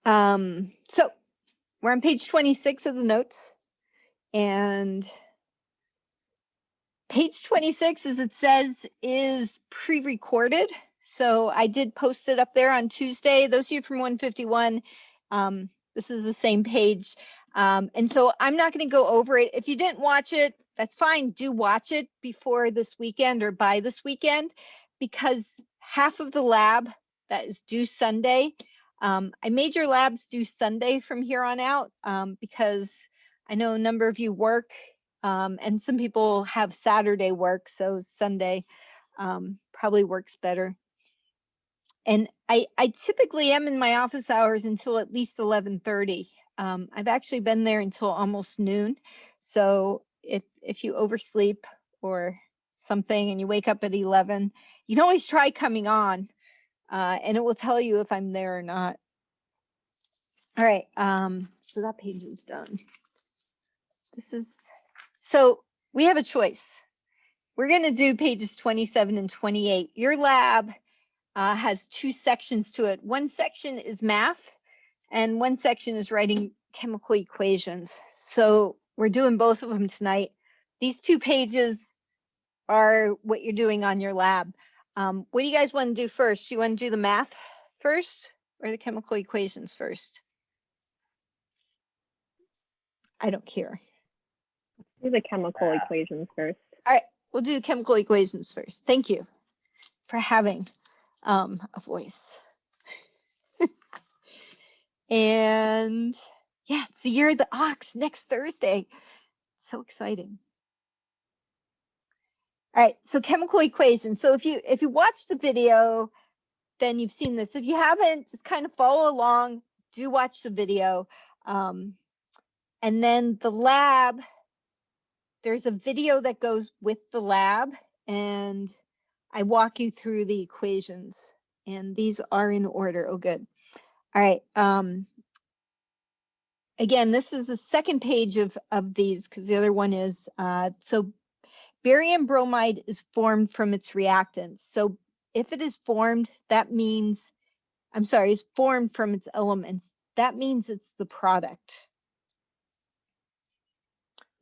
So we're on page 26 of the notes, and page 26, as it says, is pre-recorded. So I did post it up there on Tuesday. Those of you from 151, this is the same page. And so I'm not going to go over it. If you didn't watch it, that's fine. Do watch it before this weekend or by this weekend, because half of the lab that is due Sunday, I made your labs due Sunday from here on out, because I know a number of you work, and some people have Saturday work, so Sunday probably works better. And I typically am in my office hours until at least 11:30. I've actually been there until almost noon. So if you oversleep or something and you wake up at 11, you can always try coming on, and it will tell you if I'm there or not. All right, so that page is done. So we have a choice. We're going to do pages 27 and 28. Your lab has two sections to it. One section is math, and one section is writing chemical equations. So we're doing both of them tonight. These 2 pages are what you're doing on your lab. What do you guys want to do first? You want to do the math first or the chemical equations first? I don't care. Do the chemical equations first. All right, we'll do the chemical equations first. Thank you for having a voice. And yeah, it's the year of the ox next Thursday. So exciting. All right, so chemical equations. So if you watch the video, then you've seen this. If you haven't, just kind of follow along. Do watch the video. And then the lab, there's a video that goes with the lab, and I walk you through the equations. And these are in order. Oh, good. All right. Again, this is the second page of these, because the other one is, so barium bromide is formed from its reactants. So if it is formed, that means, I'm sorry, it's formed from its elements. That means it's the product.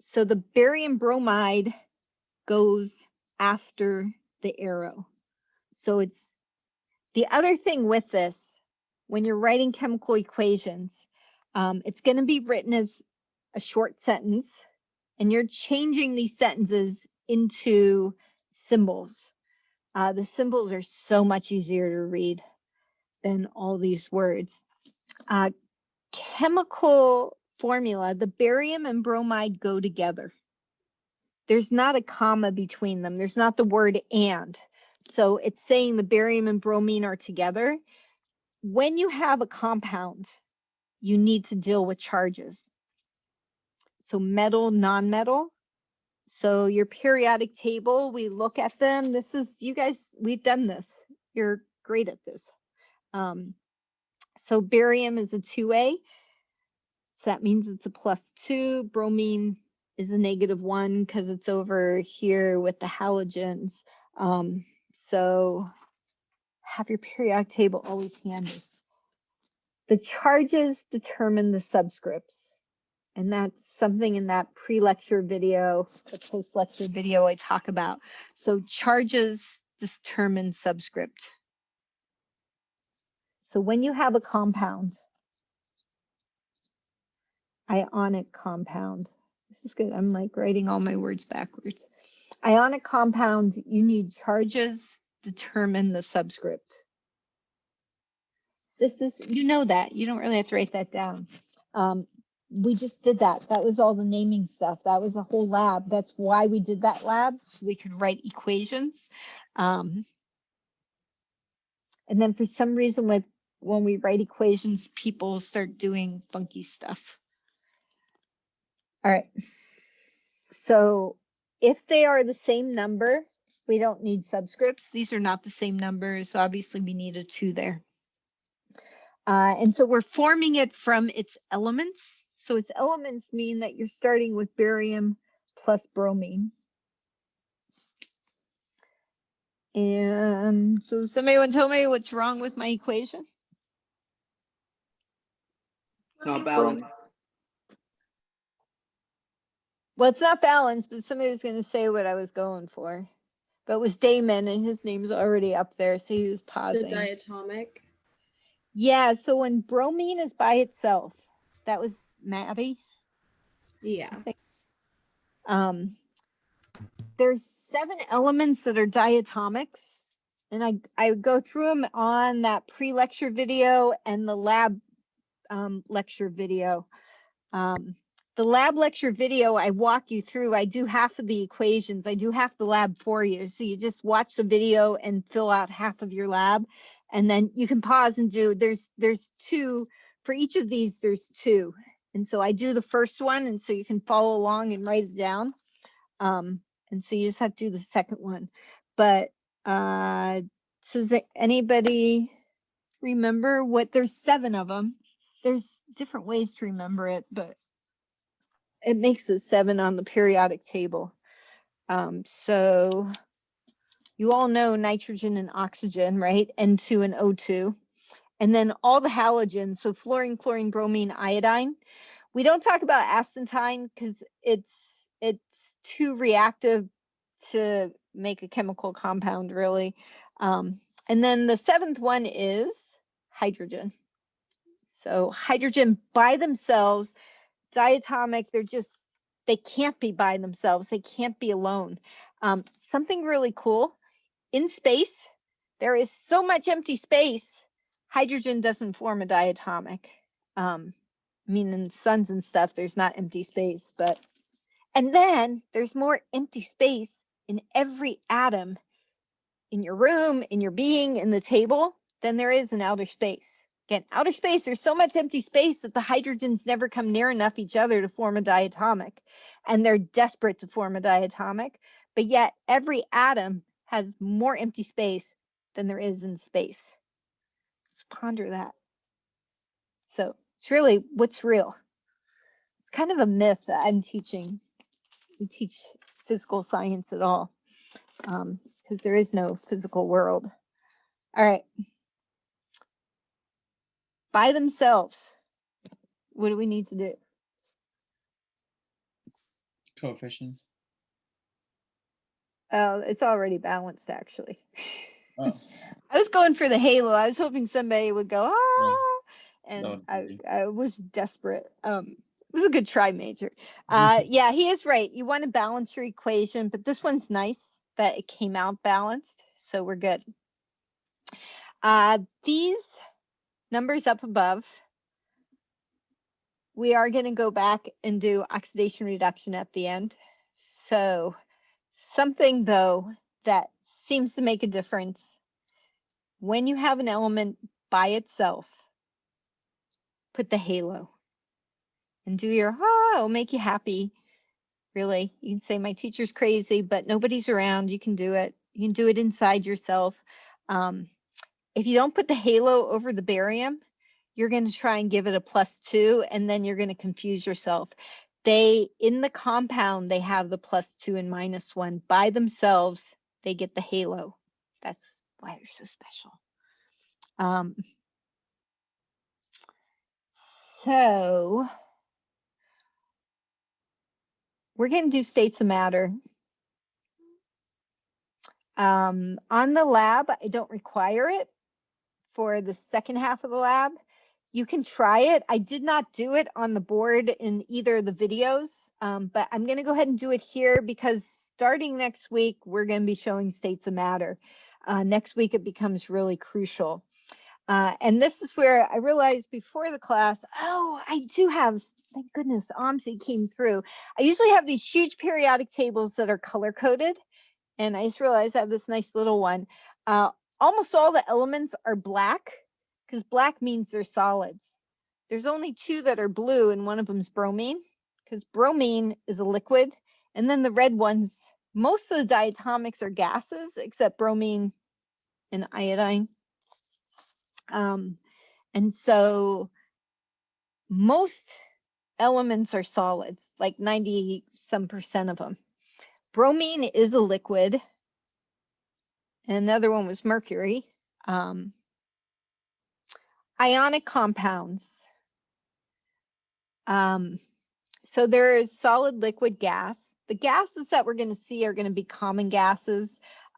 So the barium bromide goes after the arrow. So it's the other thing with this, when you're writing chemical equations, it's going to be written as a short sentence, and you're changing these sentences into symbols. The symbols are so much easier to read than all these words. Chemical formula, the barium and bromide go together. There's not a comma between them. There's not the word and. So it's saying the barium and bromine are together. When you have a compound, you need to deal with charges. So metal, non-metal. So your periodic table, we look at them. This is, you guys, we've done this. You're great at this. So barium is a 2A. So that means it's a +2. Bromine is a -1 because it's over here with the halogens. So have your periodic table always handy. The charges determine the subscripts. And that's something in that pre-lecture video, the post-lecture video I talk about. So charges determine subscript. So when you have a compound, ionic compound, this is good. I'm like writing all my words backwards. Ionic compound, you need charges determine the subscript. This is, you know that. You don't really have to write that down. We just did that. That was all the naming stuff. That was a whole lab. That's why we did that lab, so we could write equations. And then for some reason, when we write equations, people start doing funky stuff. All right. So if they are the same number, we don't need subscripts. These are not the same numbers. So obviously, we need a 2 there. And so we're forming it from its elements. So its elements mean that you're starting with barium plus bromine. And so somebody want to tell me what's wrong with my equation? It's not balanced. Well, it's not balanced, but somebody was going to say what I was going for. But it was Damon, and his name's already up there, so he was The pausing. diatomic. Yeah, so when bromine is by itself, that was Maddie. Yeah. I think. There's 7 elements that are diatomics, and I go through them on that pre-lecture video and the lab lecture video. The lab lecture video, I walk you through. I do half of the equations. I do half the lab for you. So you just watch the video and fill out half of your lab, and then you can pause and do. There's 2 for each of these. There's 2, and so I do the first one, and so you can follow along and write it down. And so you just have to do the second one. But so does anybody remember what? There's 7 of them. There's different ways to remember it, but it makes it 7 on the periodic table. So you all know nitrogen and oxygen, right? N2 and O2. And then all the halogens, so fluorine, chlorine, bromine, iodine. We don't talk about astatine because it's too reactive to make a chemical compound, really. And then the 7th one is hydrogen. So hydrogen by themselves, diatomic, they can't be by themselves. They can't be alone. Something really cool, in space, there is so much empty space, hydrogen doesn't form a diatomic. I mean, in suns and stuff, there's not empty space, and then there's more empty space in every atom in your room, in your being, in the table, than there is in outer space. Again, outer space, there's so much empty space that the hydrogens never come near enough each other to form a diatomic, and they're desperate to form a diatomic, but yet every atom has more empty space than there is in space. Let's ponder that. So it's really what's real. It's kind of a myth that I'm teaching. We teach physical science at all, because there is no physical world. All right. By themselves, what do we need to do? Coefficients. It's already balanced, actually. Oh. I was going for the halo. I was hoping somebody would go, ah, and No, I was desperate. It was a good try, Major. Yeah, he is right. You want to balance your equation, but this one's nice that it came out balanced, so we're good. These numbers up above, we are going to go back and do oxidation reduction at the end. So something, though, that seems to make a difference when you have an element by itself, put the halo and do your, it'll make you happy. Really, you can say my teacher's crazy, but nobody's around. You can do it. You can do it inside yourself. If you don't put the halo over the barium, you're going to try and give it a +2, and then you're going to confuse yourself. In the compound, they have the +2 and -1. By themselves, they get the halo. That's why they're so special. So we're going to do states of matter. On the lab, I don't require it for the second half of the lab. You can try it. I did not do it on the board in either of the videos, but I'm going to go ahead and do it here because starting next week, we're going to be showing states of matter. Next week, it becomes really crucial. And this is where I realized before the class, I do have, thank goodness, OMSI came through. I usually have these huge periodic tables that are color-coded, and I just realized I have this nice little one. Almost all the elements are black, because black means they're solids. There's only 2 that are blue, and one of them is bromine, because bromine is a liquid. And then the red ones, most of the diatomics are gases, except bromine and iodine. And so most elements are solids, like 90% of them. Bromine is a liquid. And another one was mercury. Ionic compounds. So there is solid, liquid, gas. The gases that we're going to see are going to be common gases,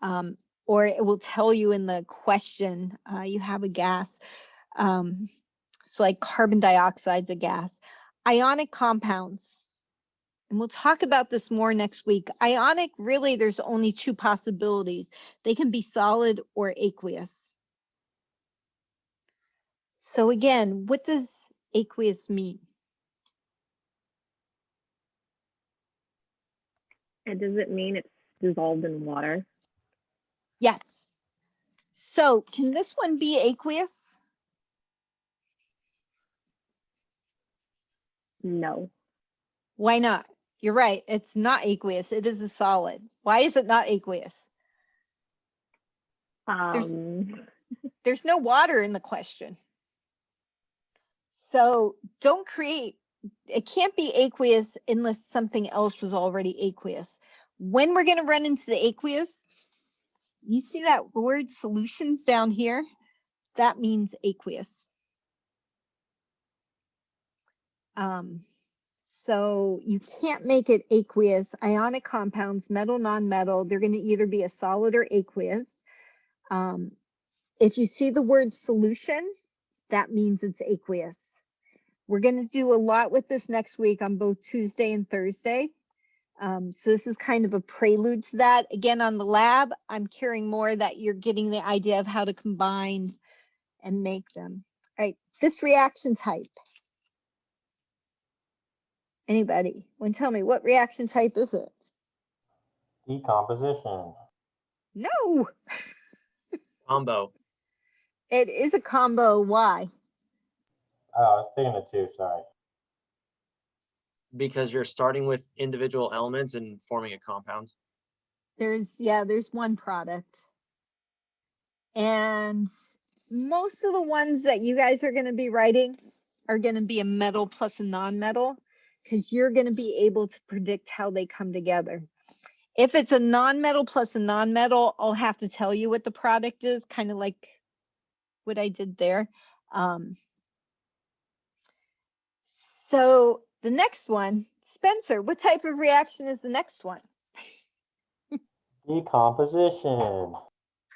or it will tell you in the question, you have a gas. So like carbon dioxide's a gas. Ionic compounds. And we'll talk about this more next week. Ionic, really, there's only two possibilities. They can be solid or aqueous. So again, what does aqueous mean? And does it mean it's dissolved in water? Yes. So can this one be aqueous? No. Why not? You're right. It's not aqueous. It is a solid. Why is it not aqueous? There's no water in the question. So don't create, it can't be aqueous unless something else was already aqueous. When we're going to run into the aqueous, you see that word solutions down here? That means aqueous. So you can't make it aqueous. Ionic compounds, metal, non-metal, they're going to either be a solid or aqueous. If you see the word solution, that means it's aqueous. We're going to do a lot with this next week on both Tuesday and Thursday. So this is kind of a prelude to that. Again, on the lab, I'm caring more that you're getting the idea of how to combine and make them. All right, this reaction type. Anybody want to tell me what reaction type is it? Decomposition. No, Combo. it is a combo. Why? Oh, I was thinking the two, sorry. Because you're starting with individual elements and forming a compound. There's one product. And most of the ones that you guys are going to be writing are going to be a metal plus a non-metal, because you're going to be able to predict how they come together. If it's a non-metal plus a non-metal, I'll have to tell you what the product is, kind of like what I did there. So the next one, Spencer, what type of reaction is the next one? Decomposition.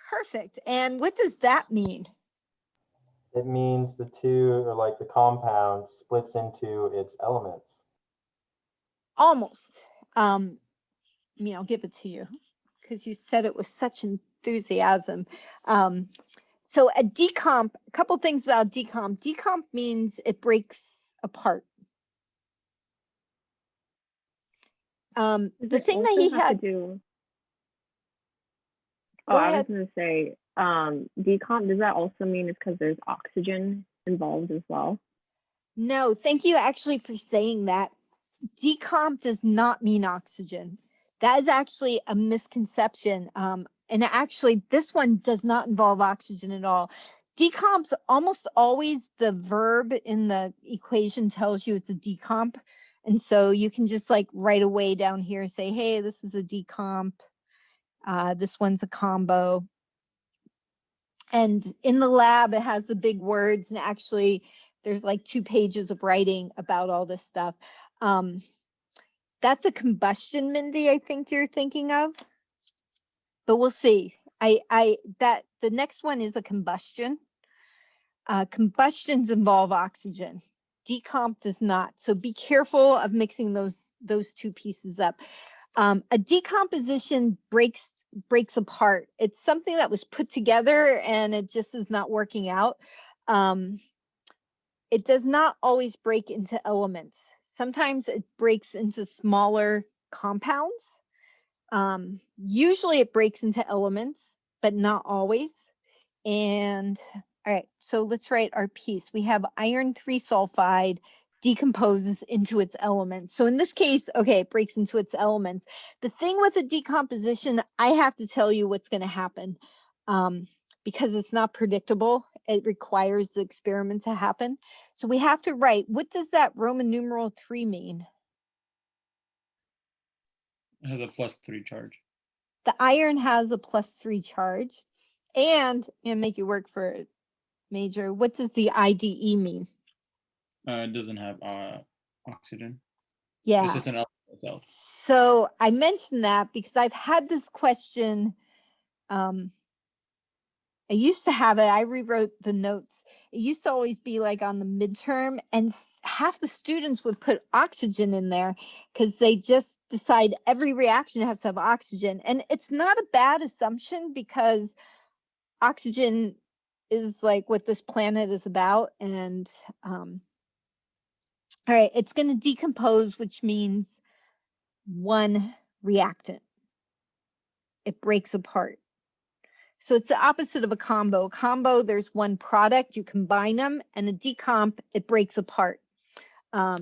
Perfect. And what does that mean? It means the two, or like the compound, splits into its elements. Almost. I mean, I'll give it to you because you said it with such enthusiasm. So a decomp, a couple things about decomp. Decomp means it breaks apart. The thing that he had to do. Go I was ahead. going to say, decomp, does that also mean it's because there's oxygen involved as well? No, thank you actually for saying that. Decomp does not mean oxygen. That is actually a misconception. And actually, this one does not involve oxygen at all. Decomp's almost always the verb in the equation tells you it's a decomp. And so you can just like right away down here say, hey, this is a decomp. This one's a combo. And in the lab, it has the big words. And actually, there's like 2 pages of writing about all this stuff. That's a combustion, Mindy, I think you're thinking of. But we'll see. The next one is a combustion. Combustions involve oxygen. Decomp does not. So be careful of mixing those 2 pieces up. A decomposition breaks apart. It's something that was put together and it just is not working out. It does not always break into elements. Sometimes it breaks into smaller compounds. Usually it breaks into elements, but not always. And all right, so let's write our piece. We have iron 3 sulfide decomposes into its elements. So in this case, okay, it breaks into its elements. The thing with a decomposition, I have to tell you what's going to happen because it's not predictable. It requires the experiment to happen. So we have to write, what does that Roman numeral 3 mean? It has a +3 charge. The iron has a +3 charge. And make you work for it, Major. What does the IDE mean? It doesn't have oxygen. Yeah. It's just an element itself. So I mentioned that because I've had this question. I used to have it. I rewrote the notes. It used to always be like on the midterm, and half the students would put oxygen in there because they just decide every reaction has to have oxygen. And it's not a bad assumption because oxygen is like what this planet is about. And all right, it's going to decompose, which means one reactant. It breaks apart. So it's the opposite of a combo. A combo, there's one product, you combine them, and a decomp, it breaks apart. All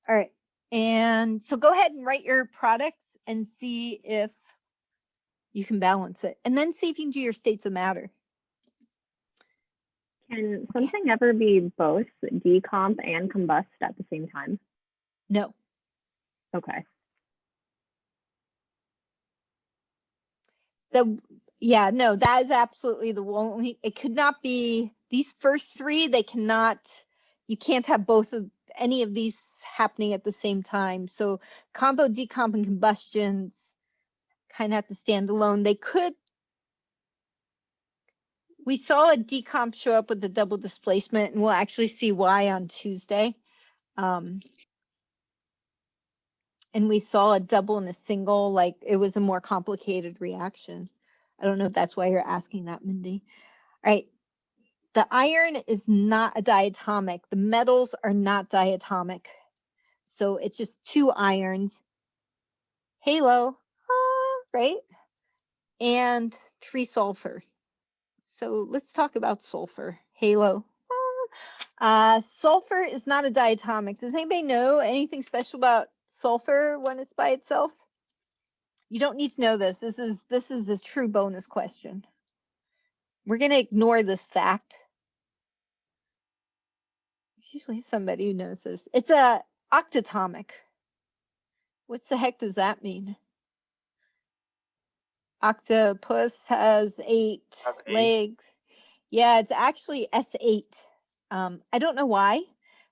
right, and so go ahead and write your products and see if you can balance it. And then see if you can do your states of matter. Can something ever be both decomp and combust at the same time? No. Okay. Yeah, no, that is absolutely the only, it could not be, these first three, they cannot, you can't have both of any of these happening at the same time. So combo, decomp, and combustions kind of have to stand alone. They could, we saw a decomp show up with the double displacement, and we'll actually see why on Tuesday. And we saw a double and a single, like it was a more complicated reaction. I don't know if that's why you're asking that, Mindy. All right. The iron is not a diatomic. The metals are not diatomic. So it's just two irons. Halo, right? And three sulfur. So let's talk about sulfur. Halo. Sulfur is not a diatomic. Does anybody know anything special about sulfur when it's by itself? You don't need to know this. This is a true bonus question. We're going to ignore this fact. It's usually somebody who knows this. It's a octatomic. What the heck does that mean? Octopus has eight legs. Yeah, it's actually S8. I don't know why.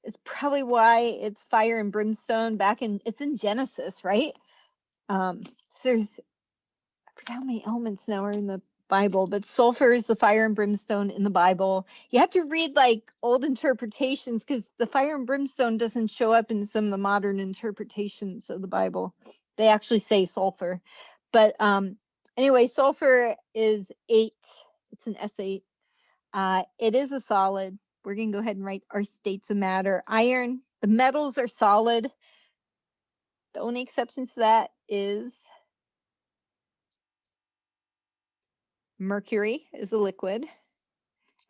It's probably why it's fire and brimstone it's in Genesis, right? So there's, I forgot how many elements now are in the Bible, but sulfur is the fire and brimstone in the Bible. You have to read like old interpretations because the fire and brimstone doesn't show up in some of the modern interpretations of the Bible. They actually say sulfur. But anyway, sulfur is 8. It's an S8. It is a solid. We're going to go ahead and write our states of matter. Iron, the metals are solid. The only exception to that is mercury is a liquid.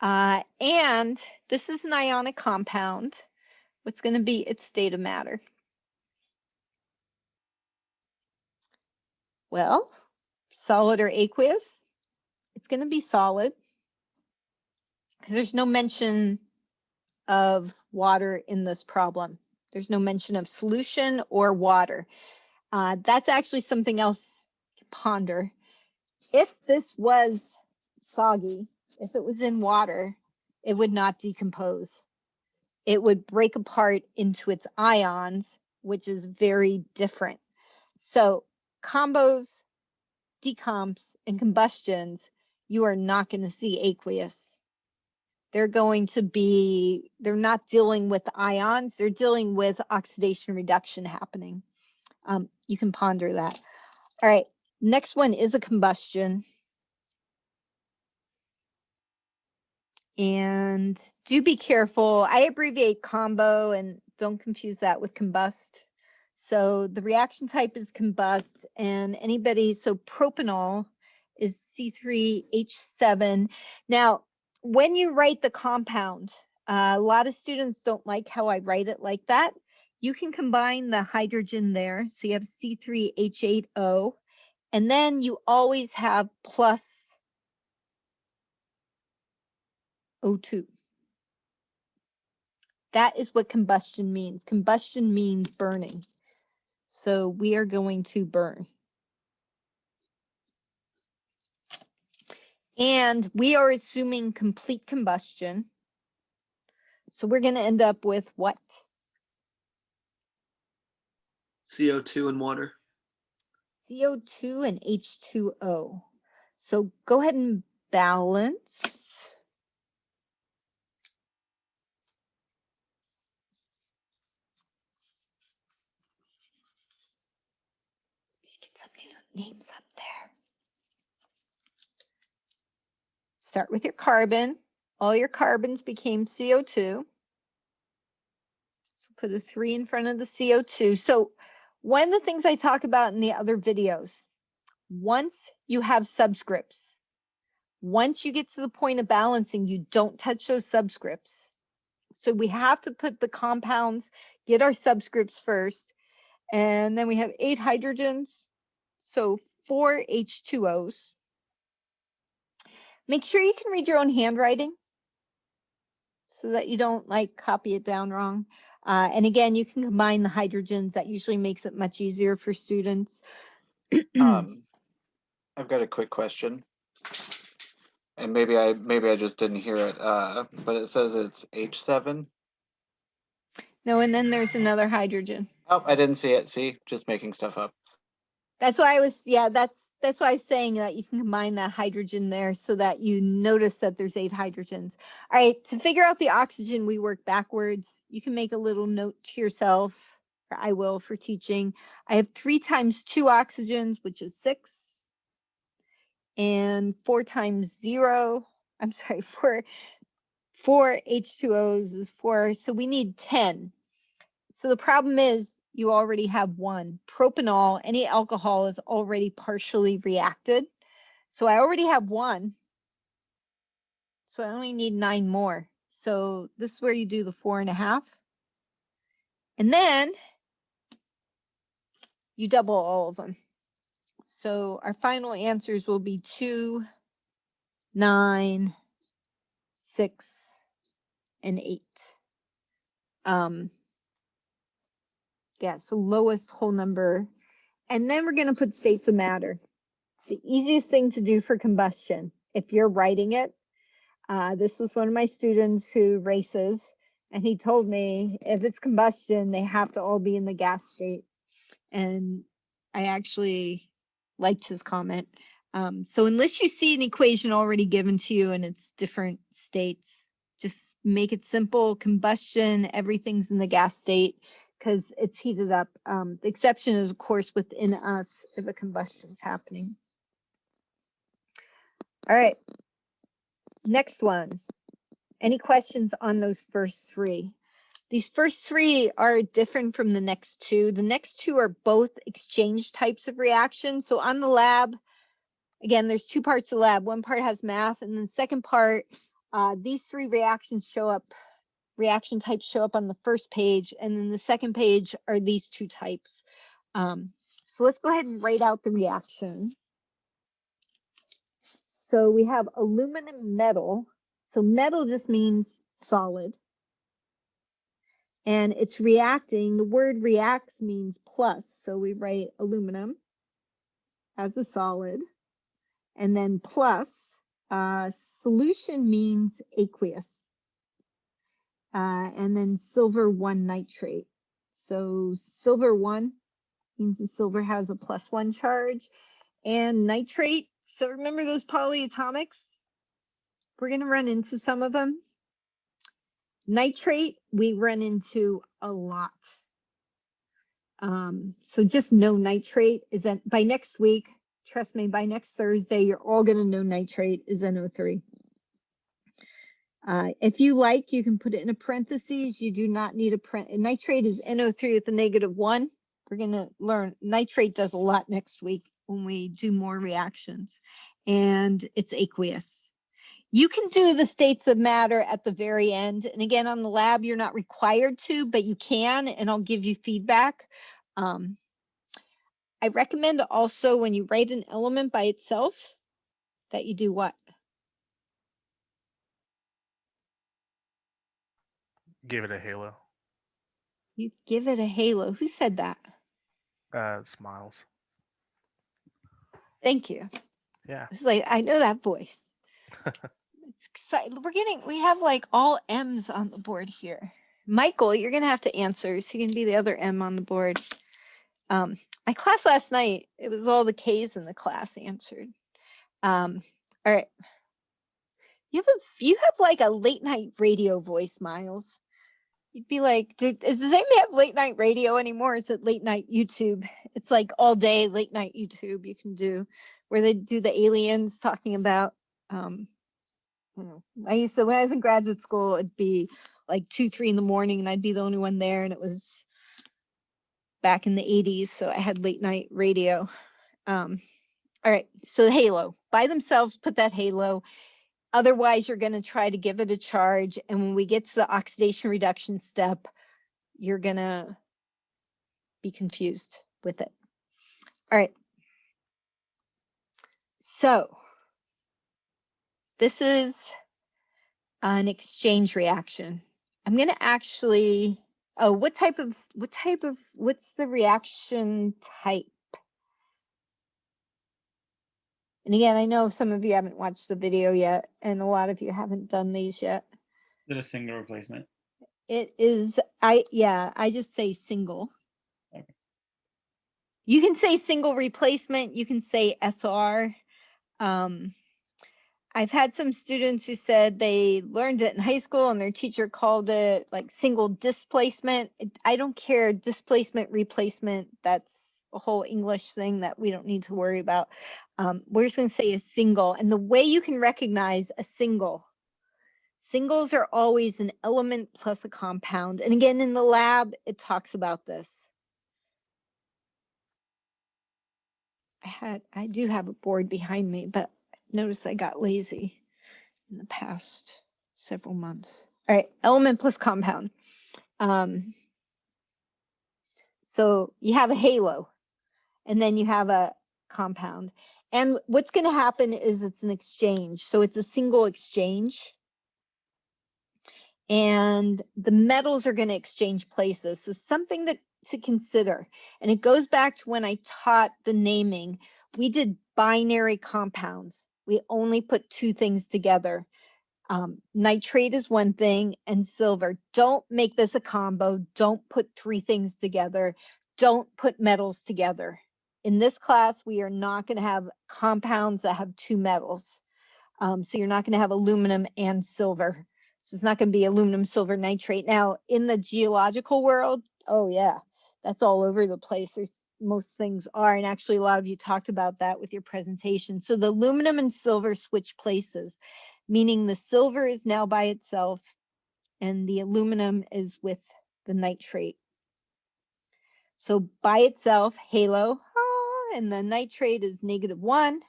And this is an ionic compound. What's going to be its state of matter? Well, solid or aqueous, it's going to be solid because there's no mention of water in this problem. There's no mention of solution or water. That's actually something else to ponder. If this was soggy, if it was in water, it would not decompose. It would break apart into its ions, which is very different. So combos, decomps, and combustions, you are not going to see aqueous. They're going to be, they're not dealing with ions, they're dealing with oxidation reduction happening. You can ponder that. All right, next one is a combustion. And do be careful. I abbreviate combo and don't confuse that with combust. So the reaction type is combust, and anybody, so propanol is C3H7. Now, when you write the compound, a lot of students don't like how I write it like that. You can combine the hydrogen there. So you have C3H8O, and then you always have plus O2. That is what combustion means. Combustion means burning. So we are going to burn. And we are assuming complete combustion. So we're going to end up with what? CO2 and water. CO2 and H2O. So go ahead and balance. Just get some new names up there. Start with your carbon. All your carbons became CO2. So put a 3 in front of the CO2. So one of the things I talk about in the other videos, once you have subscripts, once you get to the point of balancing, you don't touch those subscripts. So we have to put the compounds, get our subscripts first, and then we have 8 hydrogens, so 4 H2Os. Make sure you can read your own handwriting so that you don't like copy it down wrong. And again, you can combine the hydrogens. That usually makes it much easier for students. I've got a quick question, and maybe I just didn't hear it. But it says it's H7. No, and then there's another hydrogen. Oh, I didn't see it. See, just making stuff up. That's why I was, yeah, that's why I was saying that you can combine that hydrogen there so that you notice that there's 8 hydrogens. All right, to figure out the oxygen, we work backwards. You can make a little note to yourself, or I will for teaching. I have 3 times 2 oxygens, which is 6. And 4 times 0, I'm sorry, 4 H2Os is 4. So we need 10. So the problem is you already have 1. Propanol, any alcohol, is already partially reacted. So I already have 1. So I only need 9 more. So this is where you do the 4.5. And then you double all of them. So our final answers will be 2, 9, 6, and 8. Yeah, so lowest whole number. And then we're going to put states of matter. It's the easiest thing to do for combustion. If you're writing it, this was one of my students who races, and he told me if it's combustion, they have to all be in the gas state. And I actually liked his comment. So unless you see an equation already given to you and it's different states, just make it simple. Combustion, everything's in the gas state because it's heated up. The exception is, of course, within us if a combustion's happening. All right, next one. Any questions on those first 3? These first 3 are different from the next 2. The next 2 are both exchange types of reactions. So on the lab, again, there's 2 parts of the lab. One part has math, and then the second part, these 3 reaction types show up on the first page, and then the second page are these 2 types. So let's go ahead and write out the reaction. So we have aluminum metal. So metal just means solid. And it's reacting. The word reacts means plus. So we write aluminum as a solid. And then plus, solution means aqueous. And then silver 1 nitrate. So silver 1 means the silver has a +1 charge. And nitrate, so remember those polyatomics? We're going to run into some of them. Nitrate, we run into a lot. So just know nitrate is that by next week, trust me, by next Thursday, you're all going to know nitrate is NO3. If you like, you can put it in a parentheses. You do not need a nitrate is NO3 with a -1. We're going to learn nitrate does a lot next week when we do more reactions, and it's aqueous. You can do the states of matter at the very end. And again, on the lab, you're not required to, but you can, and I'll give you feedback. I recommend also when you write an element by itself that you do what? Give it a halo. You give it a halo. Who said that? Smiles. Thank you. Yeah. It's like, I know that voice. It's exciting. We have like all M's on the board here. Michael, you're going to have to answer. So you can be the other M on the board. My class last night, it was all the K's in the class answered. All right. You have like a late night radio voice, Miles. You'd be like, does anybody have late night radio anymore? Is it late night YouTube? It's like all day late night YouTube you can do, where they do the aliens talking about, I used to, when I was in graduate school, it'd be like 2, 3 in the morning and I'd be the only one there, and it was back in the 80s. So I had late night radio. All right. So the halo by themselves, put that halo. Otherwise, you're going to try to give it a charge. And when we get to the oxidation reduction step, you're going to be confused with it. All right. So this is an exchange reaction. I'm going to actually, what's the reaction type? And again, I know some of you haven't watched the video yet, and a lot of you haven't done these yet. Is it a single replacement? It is, I just say single. Okay. You can say single replacement, you can say SR. I've had some students who said they learned it in high school and their teacher called it like single displacement. I don't care, displacement, replacement, that's a whole English thing that we don't need to worry about. We're just going to say a single. And the way you can recognize a single, singles are always an element plus a compound. And again, in the lab, it talks about this. I do have a board behind me, but notice I got lazy in the past several months. All right, element plus compound. So you have a halo, and then you have a compound. And what's going to happen is it's an exchange. So it's a single exchange. And the metals are going to exchange places. So something to consider. And it goes back to when I taught the naming. We did binary compounds. We only put 2 things together. Nitrate is one thing and silver. Don't make this a combo. Don't put 3 things together. Don't put metals together. In this class, we are not going to have compounds that have 2 metals. So you're not going to have aluminum and silver. So it's not going to be aluminum, silver, nitrate. Now, in the geological world, oh yeah, that's all over the place. Most things are, and actually a lot of you talked about that with your presentation. So the aluminum and silver switch places, meaning the silver is now by itself and the aluminum is with the nitrate. So by itself, halo, and the nitrate is -1.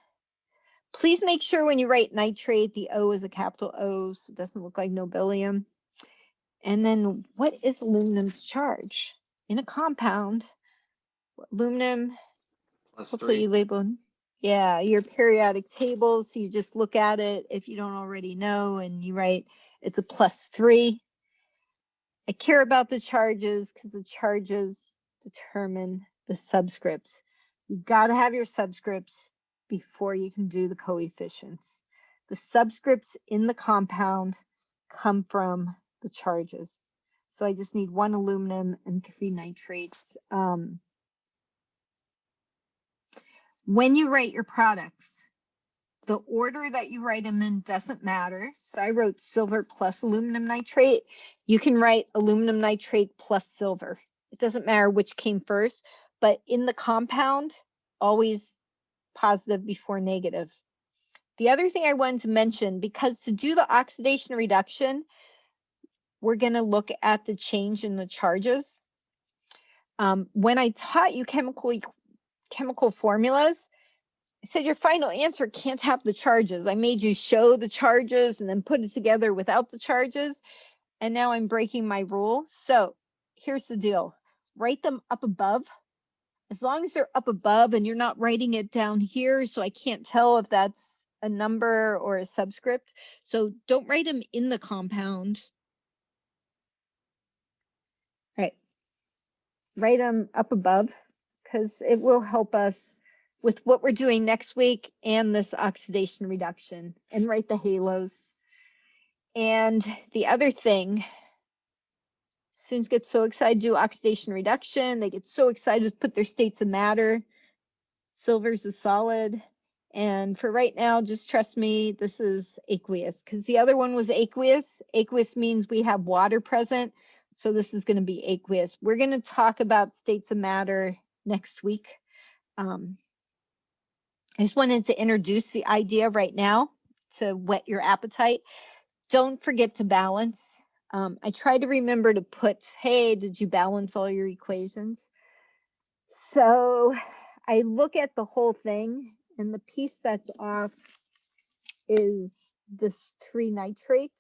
Please make sure when you write nitrate, the O is a capital O, so it doesn't look like nobelium. And then what is aluminum's charge? In a compound, aluminum, Plus hopefully 3. you labeled, yeah, your periodic table, so you just look at it if you don't already know, and you write it's a +3. I care about the charges because the charges determine the subscripts. You've got to have your subscripts before you can do the coefficients. The subscripts in the compound come from the charges. So I just need 1 aluminum and 3 nitrates. When you write your products, the order that you write them in doesn't matter. So I wrote silver plus aluminum nitrate. You can write aluminum nitrate plus silver. It doesn't matter which came first, but in the compound, always positive before negative. The other thing I wanted to mention, because to do the oxidation reduction, we're going to look at the change in the charges. When I taught you chemical formulas, I said your final answer can't have the charges. I made you show the charges and then put it together without the charges. And now I'm breaking my rule. So here's the deal. Write them up above. As long as they're up above and you're not writing it down here, so I can't tell if that's a number or a subscript. So don't write them in the compound. All right. Write them up above because it will help us with what we're doing next week and this oxidation reduction, and write the halos. And the other thing, Students get so excited to do oxidation reduction. They get so excited to put their states of matter. Silver's a solid. And for right now, just trust me, this is aqueous because the other one was aqueous. Aqueous means we have water present. So this is going to be aqueous. We're going to talk about states of matter next week. I just wanted to introduce the idea right now to whet your appetite. Don't forget to balance. I try to remember to put, hey, did you balance all your equations? So I look at the whole thing, and the piece that's off is this 3 nitrates.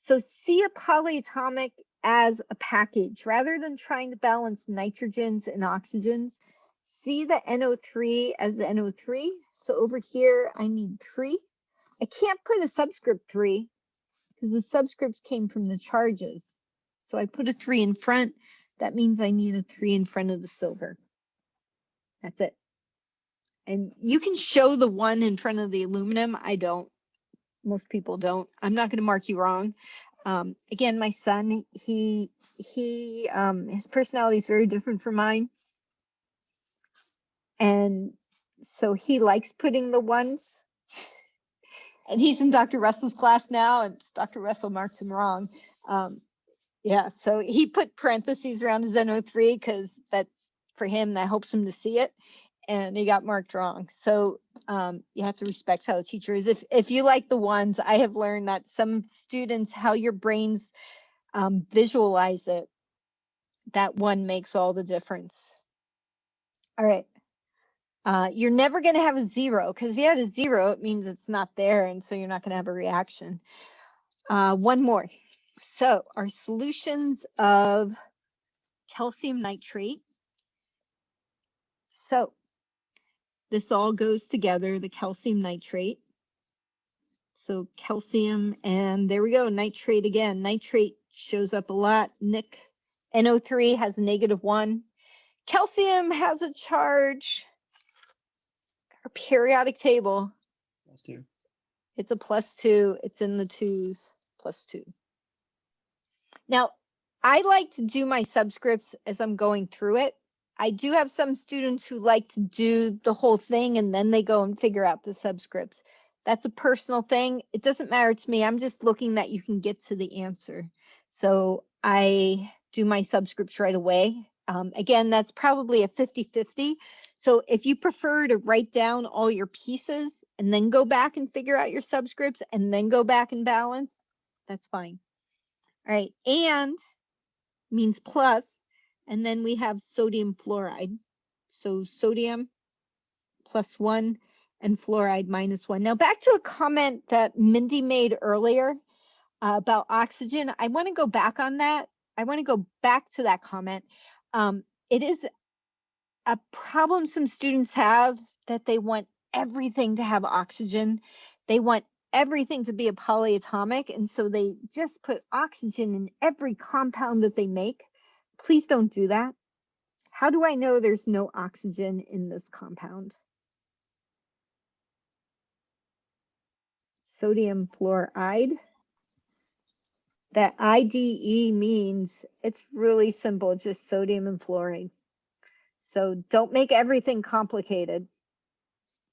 So see a polyatomic as a package rather than trying to balance nitrogens and oxygens. See the NO3 as the NO3. So over here, I need 3. I can't put a subscript 3 because the subscripts came from the charges. So I put a 3 in front. That means I need a 3 in front of the silver. That's it. And you can show the 1 in front of the aluminum. I don't. Most people don't. I'm not going to mark you wrong. Again, my son, his personality is very different from mine. And so he likes putting the 1s. And he's in Dr. Russell's class now, and Dr. Russell marks him wrong. Yeah, so he put parentheses around his NO3 because that's for him, that helps him to see it. And he got marked wrong. So you have to respect how the teacher is. If you like the 1s, I have learned that some students, how your brains visualize it, that 1 makes all the difference. All right. You're never going to have a 0 because if you had a 0, it means it's not there. And so you're not going to have a reaction. 1 more. So our solutions of calcium nitrate. So this all goes together, the calcium nitrate. So calcium, and there we go, nitrate again. Nitrate shows up a lot. NO3 has a -1. Calcium has a charge. Our periodic table. +2. It's a +2. It's in the 2s, +2. Now, I like to do my subscripts as I'm going through it. I do have some students who like to do the whole thing and then they go and figure out the subscripts. That's a personal thing. It doesn't matter to me. I'm just looking that you can get to the answer. So I do my subscripts right away. Again, that's probably a 50-50. So if you prefer to write down all your pieces and then go back and figure out your subscripts and then go back and balance, that's fine. All right, and means plus, and then we have sodium fluoride. So sodium +1 and fluoride -1. Now back to a comment that Mindy made earlier about oxygen. I want to go back on that. I want to go back to that comment. It is a problem some students have that they want everything to have oxygen. They want everything to be a polyatomic, and so they just put oxygen in every compound that they make. Please don't do that. How do I know there's no oxygen in this compound? Sodium fluoride. That IDE means it's really simple, it's just sodium and fluorine. So don't make everything complicated.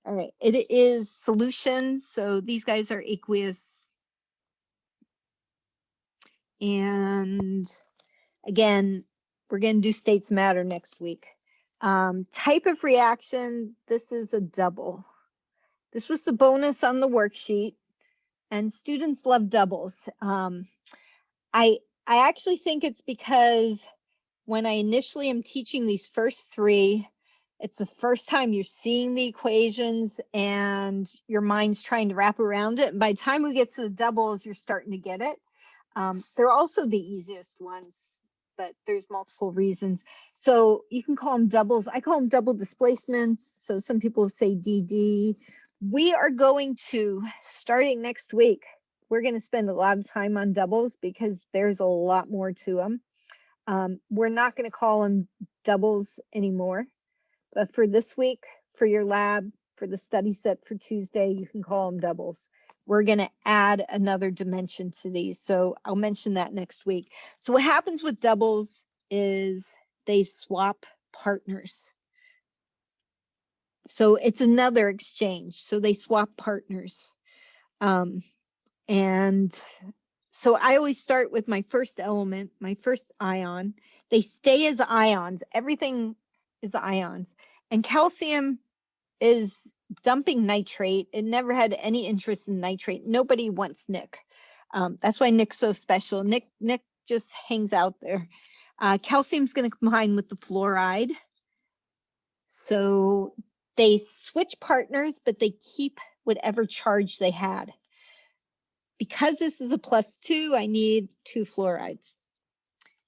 All right, it is solutions. So these guys are aqueous. And again, we're going to do states matter next week. Type of reaction, this is a double. This was the bonus on the worksheet, and students love doubles. I actually think it's because when I initially am teaching these first 3, it's the first time you're seeing the equations and your mind's trying to wrap around it. And by the time we get to the doubles, you're starting to get it. They're also the easiest ones, but there's multiple reasons. So you can call them doubles. I call them double displacements. So some people say DD. We are going to, starting next week, we're going to spend a lot of time on doubles because there's a lot more to them. We're not going to call them doubles anymore. But for this week, for your lab, for the study set for Tuesday, you can call them doubles. we're going to add another dimension to these. So I'll mention that next week. So what happens with doubles is they swap partners. So it's another exchange. So they swap partners. And so I always start with my first element, my first ion. They stay as ions. Everything is ions. And calcium is dumping nitrate. It never had any interest in nitrate. Nobody wants Nick. That's why Nick's so special. Nick just hangs out there. Calcium's going to combine with the fluoride. So they switch partners, but they keep whatever charge they had. Because this is a +2, I need 2 fluorides.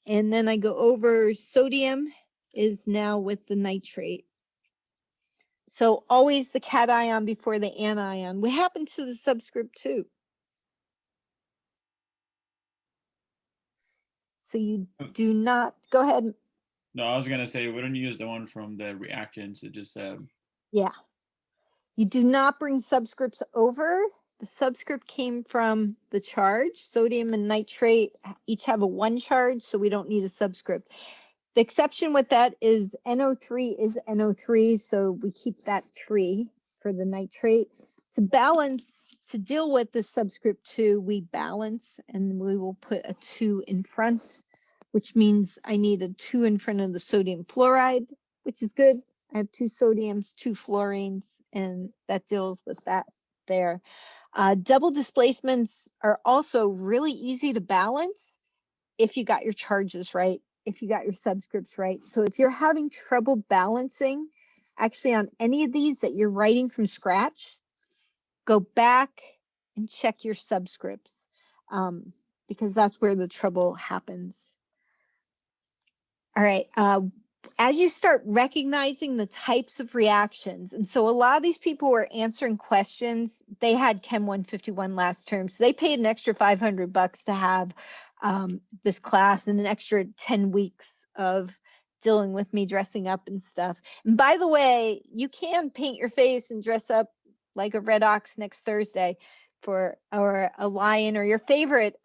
And then I go over sodium is now with the nitrate. So always the cation before the anion. What happened to the subscript 2? So you do not, go ahead. No, I was gonna say we don't use the one from the reactants. It just Yeah. You do not bring subscripts over. The subscript came from the charge. Sodium and nitrate each have a 1 charge, so we don't need a subscript. The exception with that is NO3 is NO3, so we keep that 3 for the nitrate. To balance, to deal with the subscript 2, we balance, and we will put a 2 in front, which means I need a 2 in front of the sodium fluoride, which is good. I have 2 sodiums, 2 fluorines, and that deals with that there. Double displacements are also really easy to balance if you got your charges right, if you got your subscripts right. So if you're having trouble balancing, actually on any of these that you're writing from scratch, go back and check your subscripts, because that's where the trouble happens. All right. As you start recognizing the types of reactions, and so a lot of these people were answering questions, they had Chem 151 last term, so they paid an extra $500 to have this class and an extra 10 weeks of dealing with me dressing up and stuff. And by the way, you can paint your face and dress up like a red ox next Thursday for, or a lion, or your favorite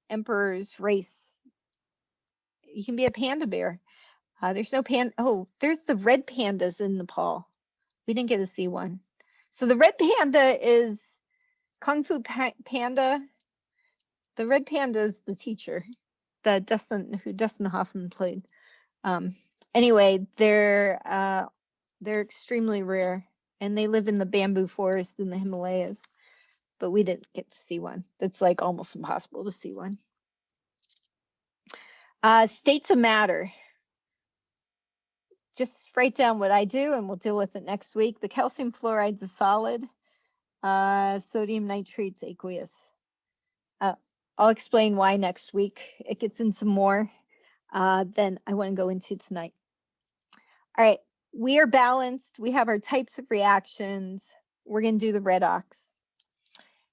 emperor's race. You can be a panda bear. There's no oh, there's the red pandas in Nepal. We didn't get to see one. So the red panda is Kung Fu Panda. The red panda is the teacher, who Dustin Hoffman played. Anyway, they're extremely rare, and they live in the bamboo forest in the Himalayas. But we didn't get to see one. It's like almost impossible to see one. States of matter. Just write down what I do and we'll deal with it next week. The calcium fluoride's a solid. Sodium nitrate's aqueous. I'll explain why next week. It gets into more than I want to go into tonight. All right, we are balanced. We have our types of reactions. We're going to do the redox.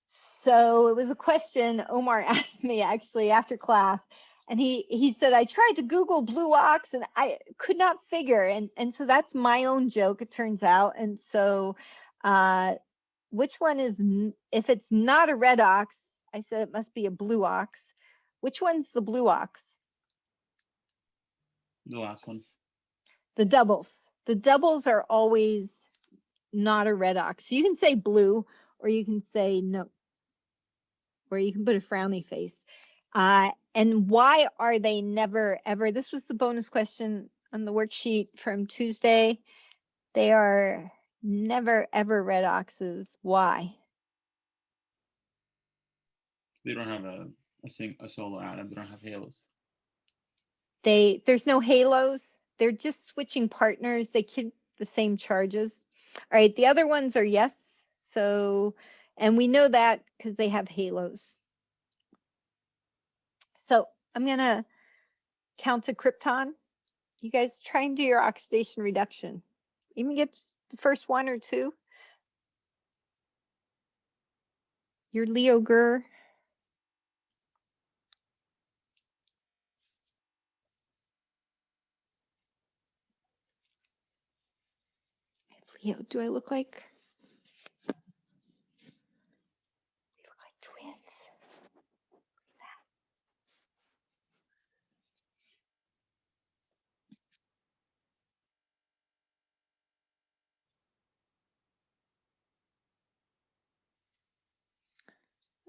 So it was a question Omar asked me actually after class. And he said, I tried to Google blue ox and I could not figure. And so that's my own joke, it turns out. And so which one is, if it's not a red ox, I said it must be a blue ox. Which one's the blue ox? the last one. The doubles. The doubles are always not a red ox. So you can say blue, or you can say no, or you can put a frowny face. And why are they never ever? This was the bonus question on the worksheet from Tuesday. They are never ever red oxes. Why? They don't have a solo atom. They don't have halos. There's no halos. They're just switching partners. They keep the same charges. All right, the other ones are yes. So, and we know that because they have halos. So I'm gonna count to krypton. You guys try and do your oxidation reduction. Even get the first 1 or 2. Your Leo Gur. Leo, do I look like?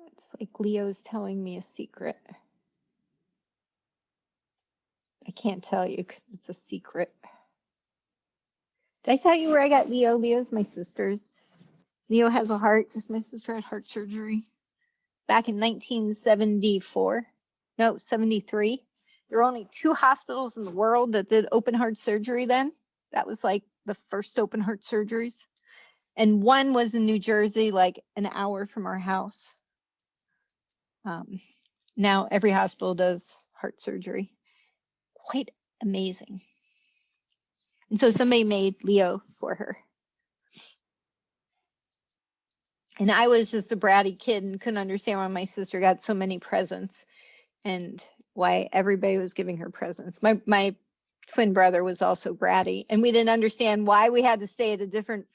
It's like Leo's telling me a secret. I can't tell you because it's a secret. Did I tell you where I got Leo? Leo's my sister's. Leo has a heart because my sister had heart surgery back in 1974. No, 73. There were only 2 hospitals in the world that did open heart surgery then. That was like the first open heart surgeries. And one was in New Jersey, like an hour from our house. Now every hospital does heart surgery. Quite amazing. And so somebody made Leo for her. And I was just a bratty kid and couldn't understand why my sister got so many presents and why everybody was giving her presents. My twin brother was also bratty, and we didn't understand why we had to stay at a different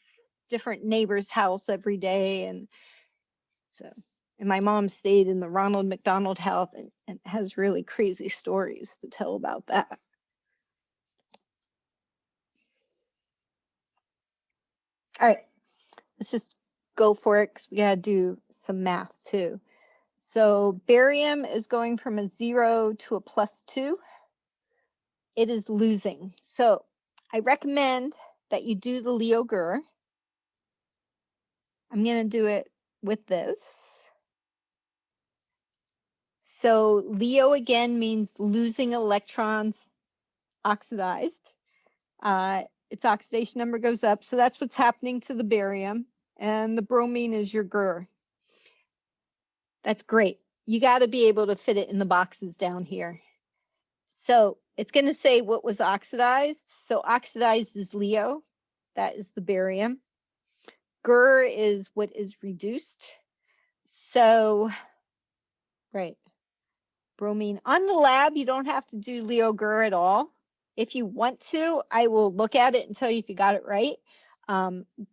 neighbor's house every day. And so, and my mom stayed in the Ronald McDonald House and has really crazy stories to tell about that. All right, let's just go for it because we got to do some math too. So barium is going from a 0 to a +2. It is losing. So I recommend that you do the Leo Gur. I'm going to do it with this. So Leo again means losing electrons, oxidized. Its oxidation number goes up. So that's what's happening to the barium. And the bromine is your Gur. That's great. You got to be able to fit it in the boxes down here. So it's going to say what was oxidized. So oxidized is Leo. That is the barium. Gur is what is reduced. So, right. Bromine. On the lab, you don't have to do Leo Gur at all. If you want to, I will look at it and tell you if you got it right.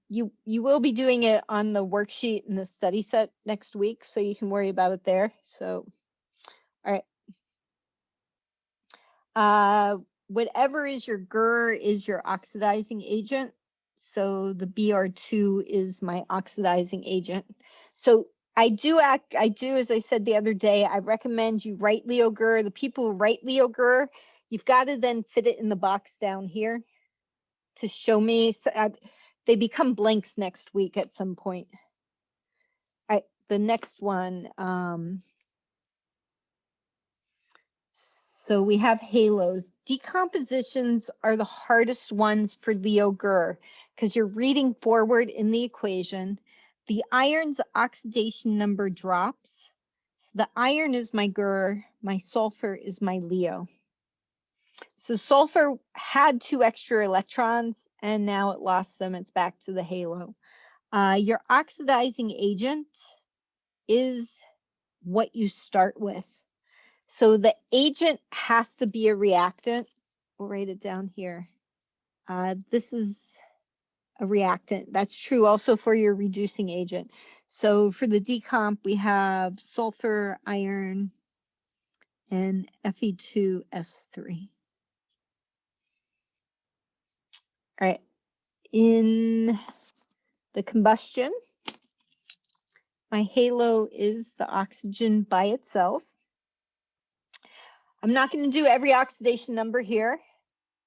You will be doing it on the worksheet in the study set next week, so you can worry about it there. So, all right. Whatever is your Gur is your oxidizing agent. So the Br2 is my oxidizing agent. So I do, as I said the other day, I recommend you write Leo Gur. The people who write Leo Gur, you've got to then fit it in the box down here to show me. So they become blanks next week at some point. All right, the next one. So we have halos. Decompositions are the hardest ones for Leo Gur because you're reading forward in the equation. The iron's oxidation number drops. So the iron is my Gur, my sulfur is my Leo. So sulfur had 2 extra electrons and now it lost them. It's back to the halo. Your oxidizing agent is what you start with. So the agent has to be a reactant. We'll write it down here. This is a reactant. That's true also for your reducing agent. So for the decomp, we have sulfur, iron, and Fe2S3. All right. In the combustion, my halo is the oxygen by itself. I'm not going to do every oxidation number here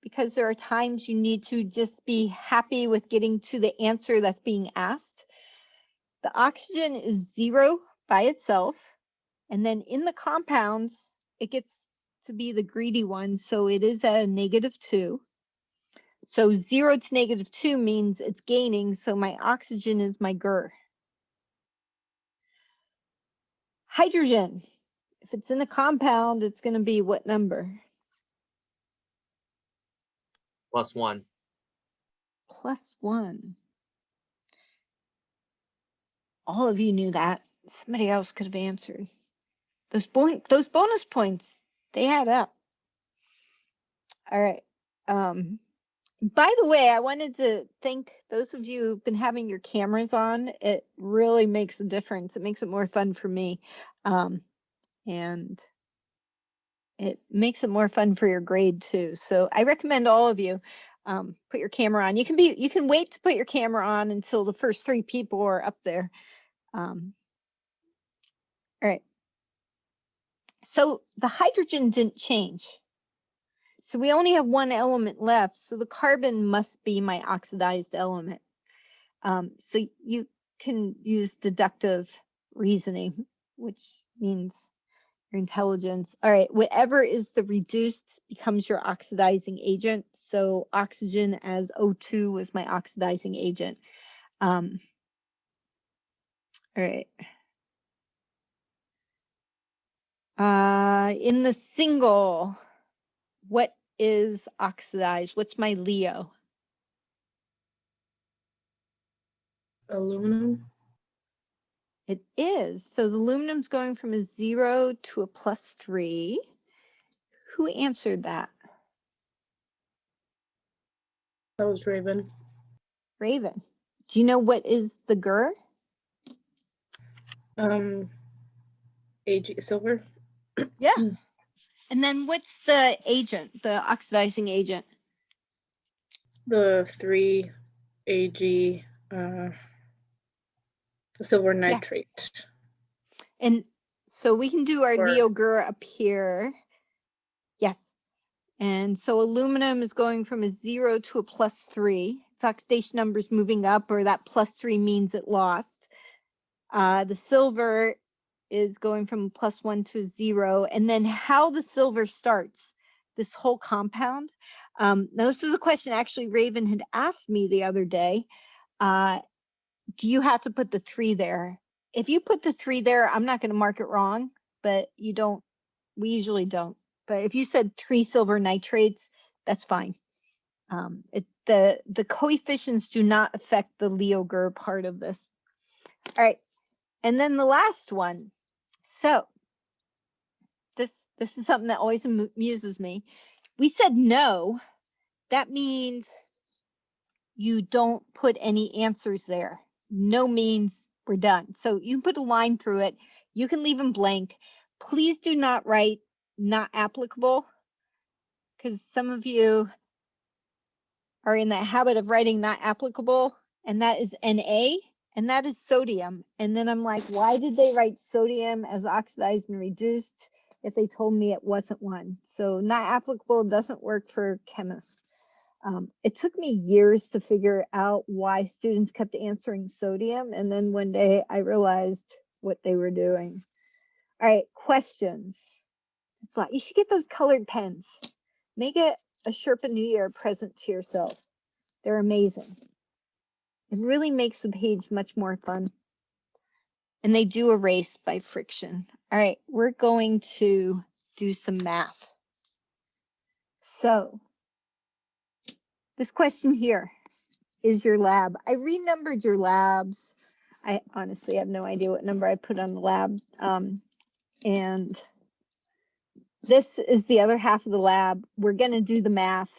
because there are times you need to just be happy with getting to the answer that's being asked. The oxygen is 0 by itself. And then in the compounds, it gets to be the greedy one. So it is at a -2. So 0 to -2 means it's gaining. So my oxygen is my Gur. Hydrogen. If it's in a compound, it's going to be what number? +1. +1. All of you knew that. Somebody else could have answered. Those bonus points, they add up. All right. By the way, I wanted to thank those of you who've been having your cameras on. It really makes a difference. It makes it more fun for me. And it makes it more fun for your grade too. So I recommend all of you put your camera on. You can wait to put your camera on until the first 3 people are up there. All right. So the hydrogen didn't change. So we only have one element left. So the carbon must be my oxidized element. So you can use deductive reasoning, which means your intelligence. All right, whatever is the reduced becomes your oxidizing agent. So oxygen as O2 was my oxidizing agent. All right. In the single, what is oxidized? What's my Leo? Aluminum. It is. So the aluminum's going from a 0 to a +3. Who answered that? That was Raven. Raven. Do you know what is the GER? AG silver. Yeah. And then what's the agent, the oxidizing agent? The 3 AG silver nitrate. And so we can do our Or- Leo GER up here. Yes. And so aluminum is going from a 0 to a +3. Its oxidation number is moving up, or that +3 means it lost. The silver is going from +1 to 0. And then how the silver starts, this whole compound. Now this is a question actually Raven had asked me the other day. Do you have to put the 3 there? If you put the 3 there, I'm not going to mark it wrong, but you don't, we usually don't. But if you said 3 silver nitrates, that's fine. The coefficients do not affect the Leo GER part of this. All right. And then the last one. So this is something that always amuses me. We said no. That means you don't put any answers there. No means we're done. So you can put a line through it. You can leave them blank. Please do not write not applicable, because some of you are in the habit of writing not applicable, and that is Na, and that is sodium. And then I'm like, why did they write sodium as oxidized and reduced if they told me it wasn't one? So not applicable doesn't work for chemists. It took me years to figure out why students kept answering sodium, and then one day I realized what they were doing. All right, questions. It's like, you should get those colored pens. Make it a Sherpa New Year present to yourself. They're amazing. It really makes the page much more fun. And they do erase by friction. All right, we're going to do some math. So this question here is your lab. I renumbered your labs. I honestly have no idea what number I put on the lab. And this is the other half of the lab. We're going to do the math.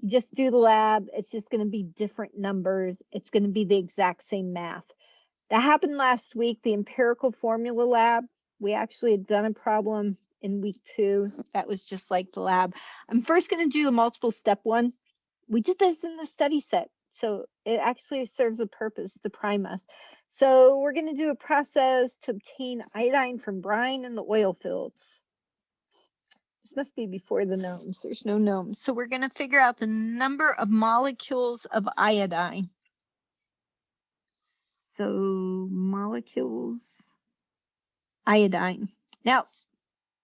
Just do the lab. It's just going to be different numbers. It's going to be the exact same math. That happened last week, the empirical formula lab. We actually had done a problem in week 2. That was just like the lab. I'm first going to do the multiple step one. We did this in the study set, so it actually serves a purpose to prime us. So we're going to do a process to obtain iodine from brine in the oil fields. This must be before the gnomes. There's no gnomes. So we're going to figure out the number of molecules of iodine. So molecules, iodine. Now,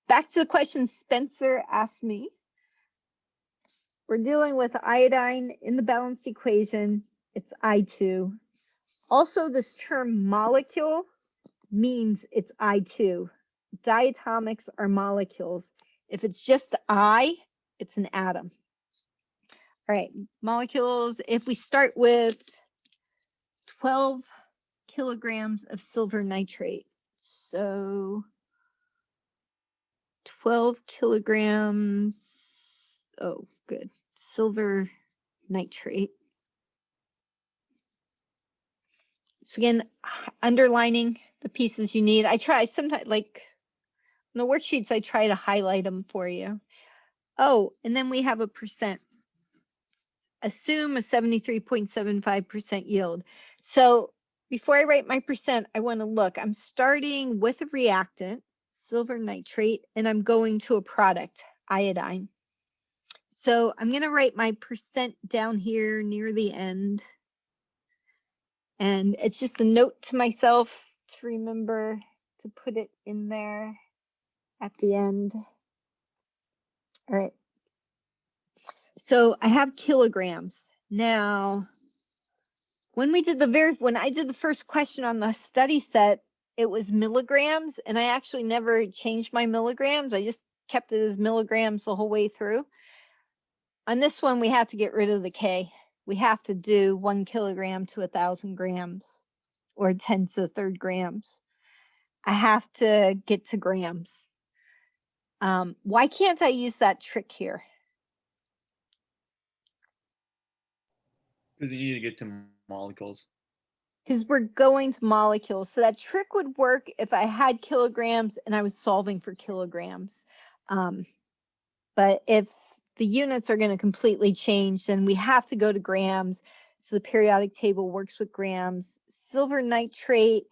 back to the question Spencer asked me. We're dealing with iodine in the balanced equation. It's I2. Also, this term molecule means it's I2. Diatomics are molecules. If it's just I, it's an atom. All right, molecules. If we start with 12 kilograms of silver nitrate. So 12 kilograms, oh, good, silver nitrate. So again, underlining the pieces you need. I try sometimes, like in the worksheets, I try to highlight them for you. Oh, and then we have a percent. Assume a 73.75% yield. So before I write my percent, I want to look. I'm starting with a reactant, silver nitrate, and I'm going to a product, iodine. So I'm going to write my percent down here near the end. And it's just a note to myself to remember to put it in there at the end. All right. So I have kilograms. Now, when I did the first question on the study set, it was milligrams, and I actually never changed my milligrams. I just kept it as milligrams the whole way through. On this one, we have to get rid of the K. We have to do 1 kilogram to 1,000 grams, or 10 to the third grams. I have to get to grams. Why can't I use that trick here? Because you need to get to molecules. Because we're going to molecules. So that trick would work if I had kilograms and I was solving for kilograms. But if the units are going to completely change, then we have to go to grams. So the periodic table works with grams. Silver nitrate,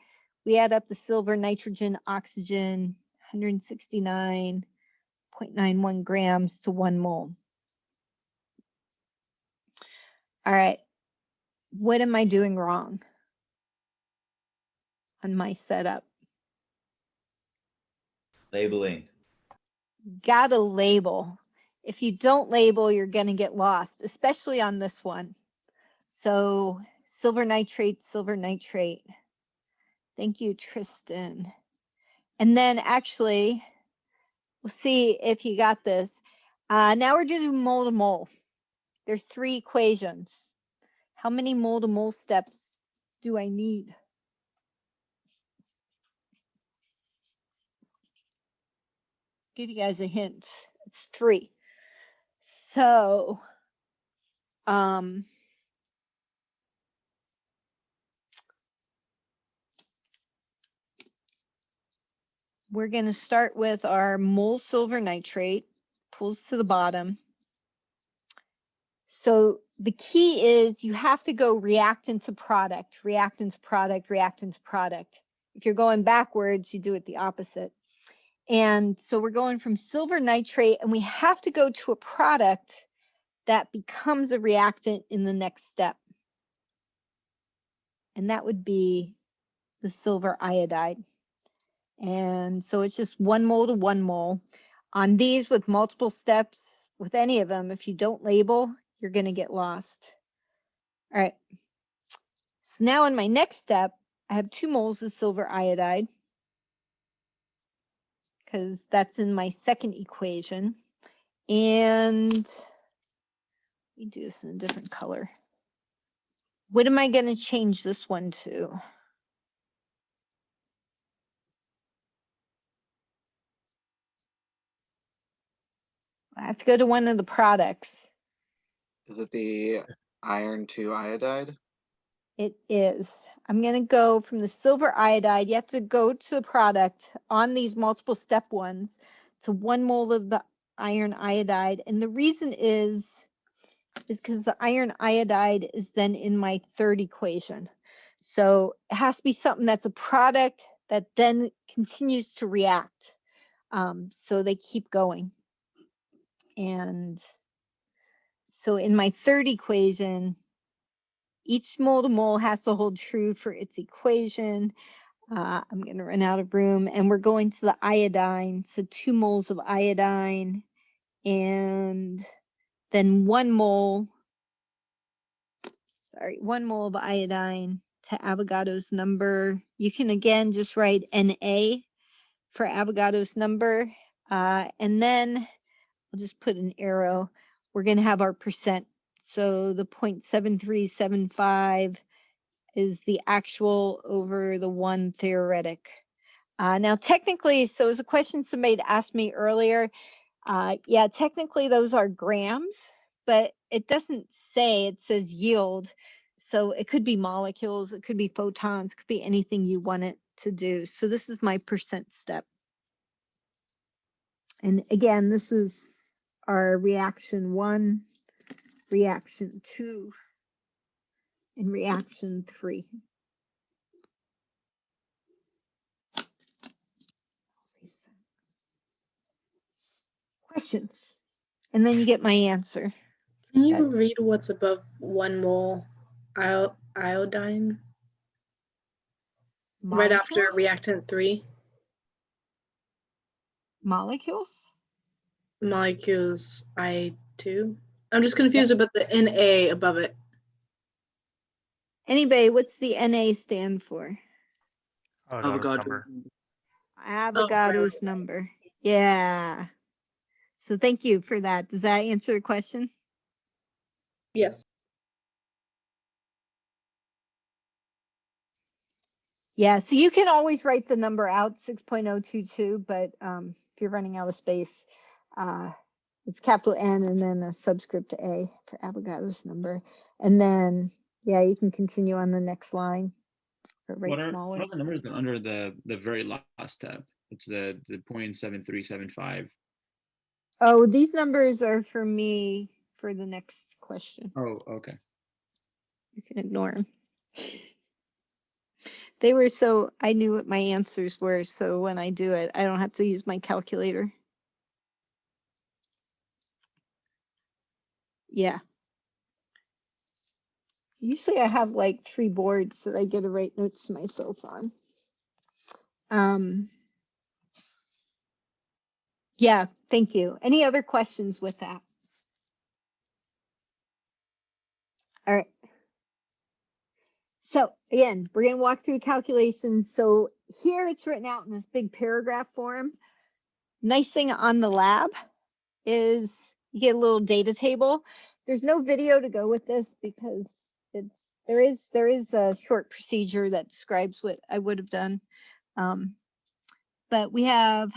we add up the silver, nitrogen, oxygen, 169.91 grams to 1 mole. All right. What am I doing wrong on my setup? Labeling. Gotta label. If you don't label, you're gonna get lost, especially on this one. So silver nitrate, silver nitrate. Thank you, Tristan. And then actually, we'll see if you got this. Now we're doing mole to mole. There's 3 equations. How many mole to mole steps do I need? Give you guys a hint. It's 3. So, we're going to start with our mole silver nitrate, pulls to the bottom. So the key is you have to go reactant to product, reactant to product, reactant to product. If you're going backwards, you do it the opposite. And so we're going from silver nitrate, and we have to go to a product that becomes a reactant in the next step. And that would be the silver iodide. And so it's just 1 mole to 1 mole. On these with multiple steps, with any of them, if you don't label, you're going to get lost. All right. So now in my next step, I have 2 moles of silver iodide, because that's in my second equation. And let me do this in a different color. What am I going to change this one to? I have to go to one of the products. Is it the iron 2 iodide? It is. I'm going to go from the silver iodide. You have to go to the product on these multiple step ones to 1 mole of the iron iodide. And the reason is because the iron iodide is then in my third equation. So it has to be something that's a product that then continues to react. So they keep going. And so in my third equation, each mole to mole has to hold true for its equation. I'm going to run out of room, and we're going to the iodine. So 2 moles of iodine, and then 1 mole of iodine to Avogadro's number. You can again just write Na for Avogadro's number, and then I'll just put an arrow. We're going to have our percent. So the 0.7375 is the actual over the 1 theoretic. Now, technically, so as a question somebody asked me earlier, yeah, technically those are grams, but it doesn't say, it says yield. So it could be molecules, it could be photons, it could be anything you want it to do. So this is my percent step. And again, this is our reaction 1, reaction 2, and reaction 3. questions. And then you get my answer. Can you That's- read what's above 1 mole iodine right after Molecules? reactant 3? Molecules? Molecules I2. I'm just confused about the Na above it. Anybody, what's the Na stand for? Avogadro's number. Avogadro's number. Yeah. So thank you for that. Does that answer the question? Yes. Yeah, so you can always write the number out, 6.022, but if you're running out of space, it's capital N and then a subscript A for Avogadro's number. And then, yeah, you can continue on the next line or write What are smaller. the numbers under the very last step? It's the 0.7375. Oh, these numbers are for me for the next question. Oh, okay. You can ignore them. They were so, I knew what my answers were, so when I do it, I don't have to use my calculator. Yeah. Usually I have like 3 boards that I get to write notes to myself on. Yeah, thank you. Any other questions with that? All right. So again, we're going to walk through calculations. So here it's written out in this big paragraph form. Nice thing on the lab is you get a little data table. There's no video to go with this because there is a short procedure that describes what I would have done. But we have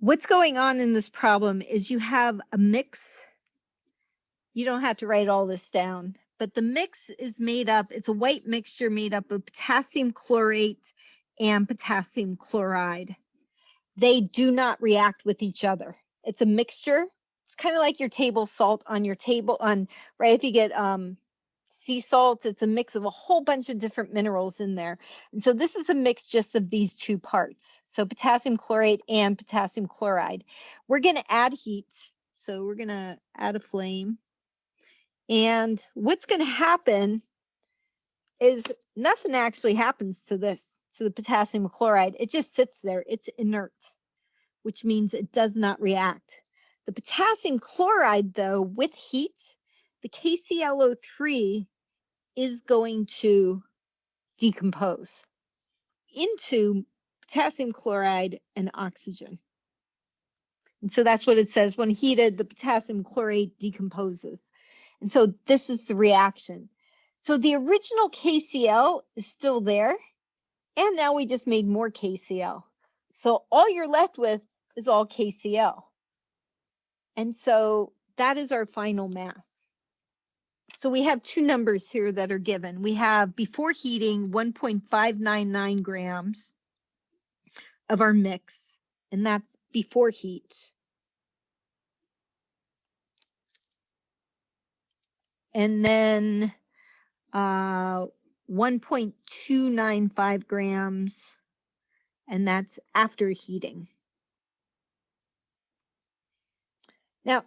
what's going on in this problem is you have a mix. You don't have to write all this down, but the mix is made up, it's a white mixture made up of potassium chlorate and potassium chloride. They do not react with each other. It's a mixture. It's kind of like your table salt on your table right? If you get sea salt, it's a mix of a whole bunch of different minerals in there. And so this is a mix just of these 2 parts. So potassium chlorate and potassium chloride. We're going to add heat. So we're going to add a flame. And what's going to happen is nothing actually happens to the potassium chloride. It just sits there. It's inert, which means it does not react. The potassium chloride, though, with heat, the KClO3 is going to decompose into potassium chloride and oxygen. And so that's what it says. When heated, the potassium chlorate decomposes. And so this is the reaction. So the original KCl is still there. And now we just made more KCl. So all you're left with is all KCl. And so that is our final mass. So we have 2 numbers here that are given. We have before heating 1.599 grams of our mix, and that's before heat. And then 1.295 grams, and that's after heating. Now,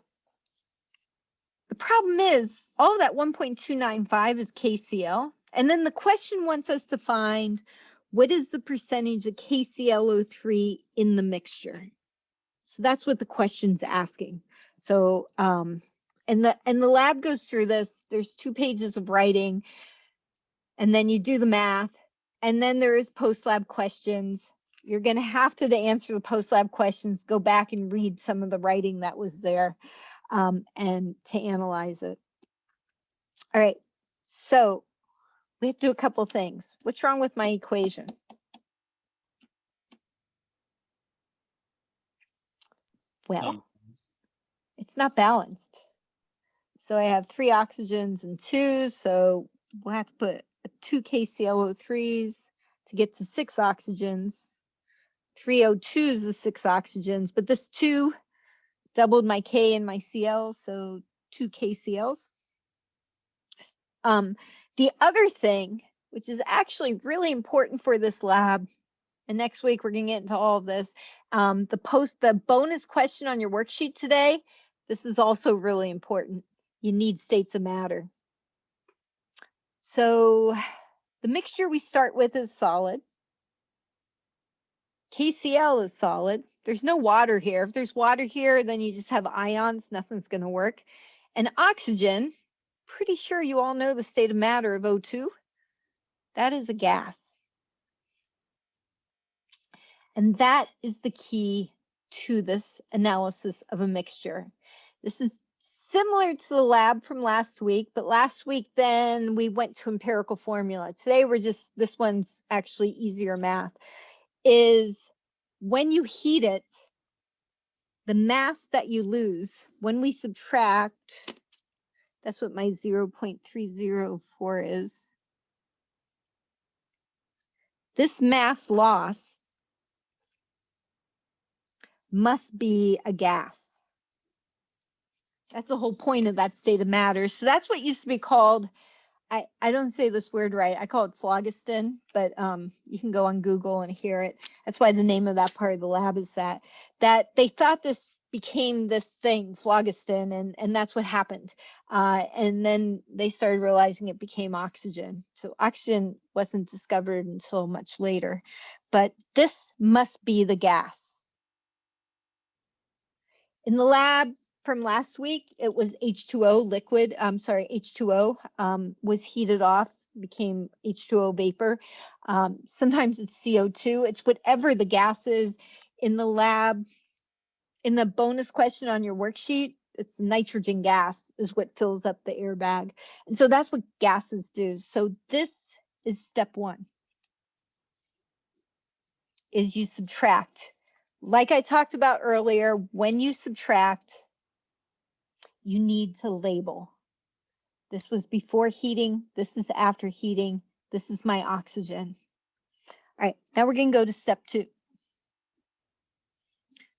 the problem is all of that 1.295 is KCl, and then the question wants us to find what is the percentage of KClO3 in the mixture. So that's what the question's asking. So, and the lab goes through this. There's 2 pages of writing, and then you do the math, and then there is post-lab questions. You're going to have to answer the post-lab questions, go back and read some of the writing that was there, and to analyze it. All right, so we have to do a couple things. What's wrong with my equation? Well, it's not balanced. So I have 3 oxygens and 2, so we'll have to put 2 KClO3s to get to 6 oxygens. 3 O2s is 6 oxygens, but this 2 doubled my K and my Cl, so 2 KCls. The other thing, which is actually really important for this lab, and next week we're going to get into all of this, the bonus question on your worksheet today, this is also really important. You need states of matter. So the mixture we start with is solid. KCl is solid. There's no water here. If there's water here, then you just have ions. Nothing's going to work. And oxygen, pretty sure you all know the state of matter of O2. That is a gas. And that is the key to this analysis of a mixture. This is similar to the lab from last week, but last week then we went to empirical formula. Today this one's actually easier math, is when you heat it, the mass that you lose, when we subtract, that's what my 0.304 is. This mass loss must be a gas. That's the whole point of that state of matter. So that's what used to be called, I don't say this word right, I call it phlogiston, but you can go on Google and hear it. That's why the name of that part of the lab is that they thought this became this thing, phlogiston, and that's what happened. And then they started realizing it became oxygen. So oxygen wasn't discovered until much later, but this must be the gas. In the lab from last week, it was H2O liquid. H2O was heated off, became H2O vapor. Sometimes it's CO2. It's whatever the gas is. In the lab, in the bonus question on your worksheet, it's nitrogen gas is what fills up the airbag. And so that's what gases do. So this is step one, is you subtract. Like I talked about earlier, when you subtract, you need to label. This was before heating. This is after heating. This is my oxygen. All right, now we're going to go to step two.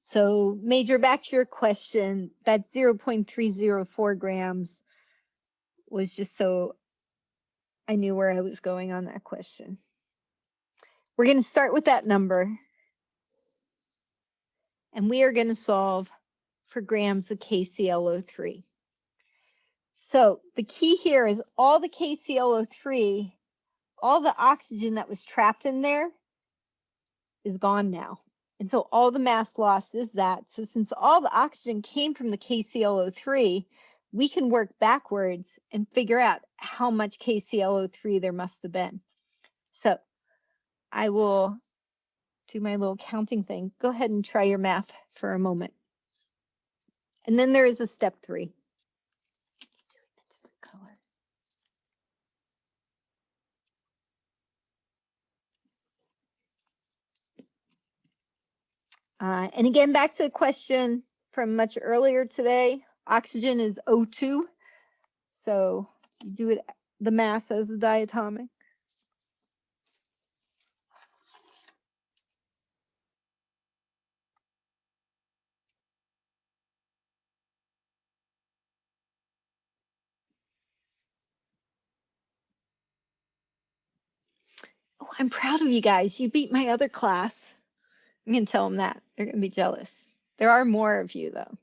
So Major, back to your question, that 0.304 grams was just so I knew where I was going on that question. We're going to start with that number, and we are going to solve for grams of KClO3. So the key here is all the KClO3, all the oxygen that was trapped in there is gone now. And so all the mass loss is that. So since all the oxygen came from the KClO3, we can work backwards and figure out how much KClO3 there must have been. So I will do my little counting thing. Go ahead and try your math for a moment. And then there is a step three. And again, back to the question from much earlier today, oxygen is O2. So you do it, the mass as the diatomic. Oh, I'm proud of you guys. You beat my other class. I'm going to tell them that. They're going to be jealous. There are more of you, though.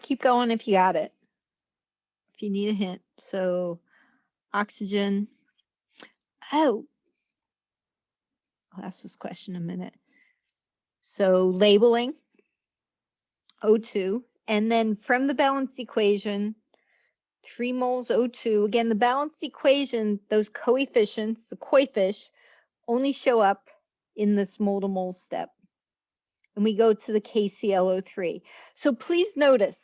Keep going if you got it. If you need a hint. So oxygen. Oh, I'll ask this question in a minute. So labeling O2, and then from the balanced equation, 3 moles O2. Again, the balanced equation, those coefficients, the coefficient, only show up in this mole to mole step. And we go to the KClO3. So please notice,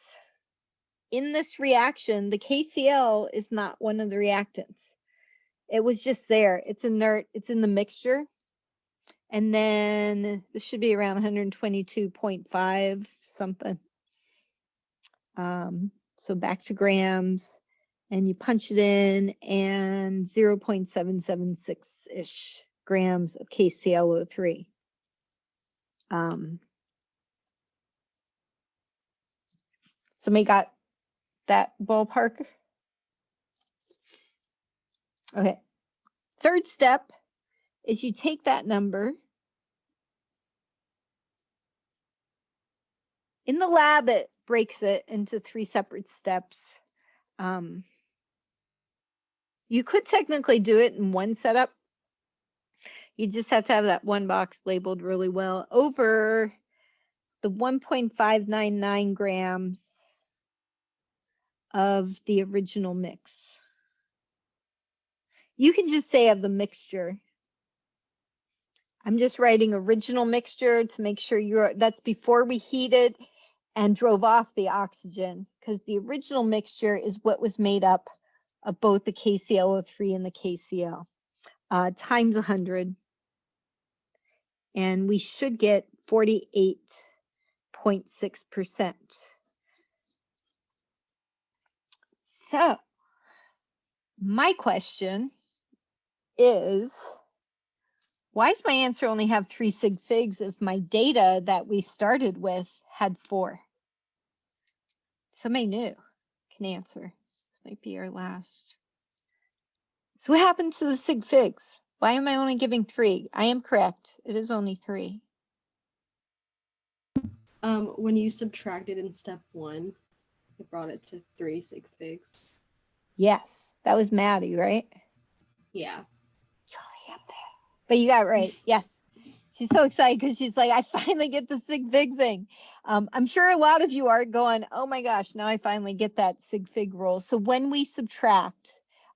in this reaction, the KCl is not one of the reactants. It was just there. It's inert. It's in the mixture. And then this should be around 122.5 something. So back to grams, and you punch it in, and 0.776-ish grams of KClO3. Somebody got that ballpark? Okay. Third step is you take that number. In the lab, it breaks it into 3 separate steps. You could technically do it in one setup. You just have to have that one box labeled really well over the 1.599 grams of the original mix. You can just say of the mixture. I'm just writing original mixture to make sure that's before we heated and drove off the oxygen, because the original mixture is what was made up of both the KClO3 and the KCl, times 100. And we should get 48.6%. So my question is, why does my answer only have 3 sig figs if my data that we started with had 4? Somebody new can answer. This might be our last. So what happened to the sig figs? Why am I only giving 3? I am correct. It is only 3. When you subtracted in step 1, it brought it to 3 sig figs. Yes, that was Maddie, right? Yeah. But you got it right. Yes. She's so excited because she's like, I finally get the sig fig thing. I'm sure a lot of you are going, oh my gosh, now I finally get that sig fig rule. So when we subtract,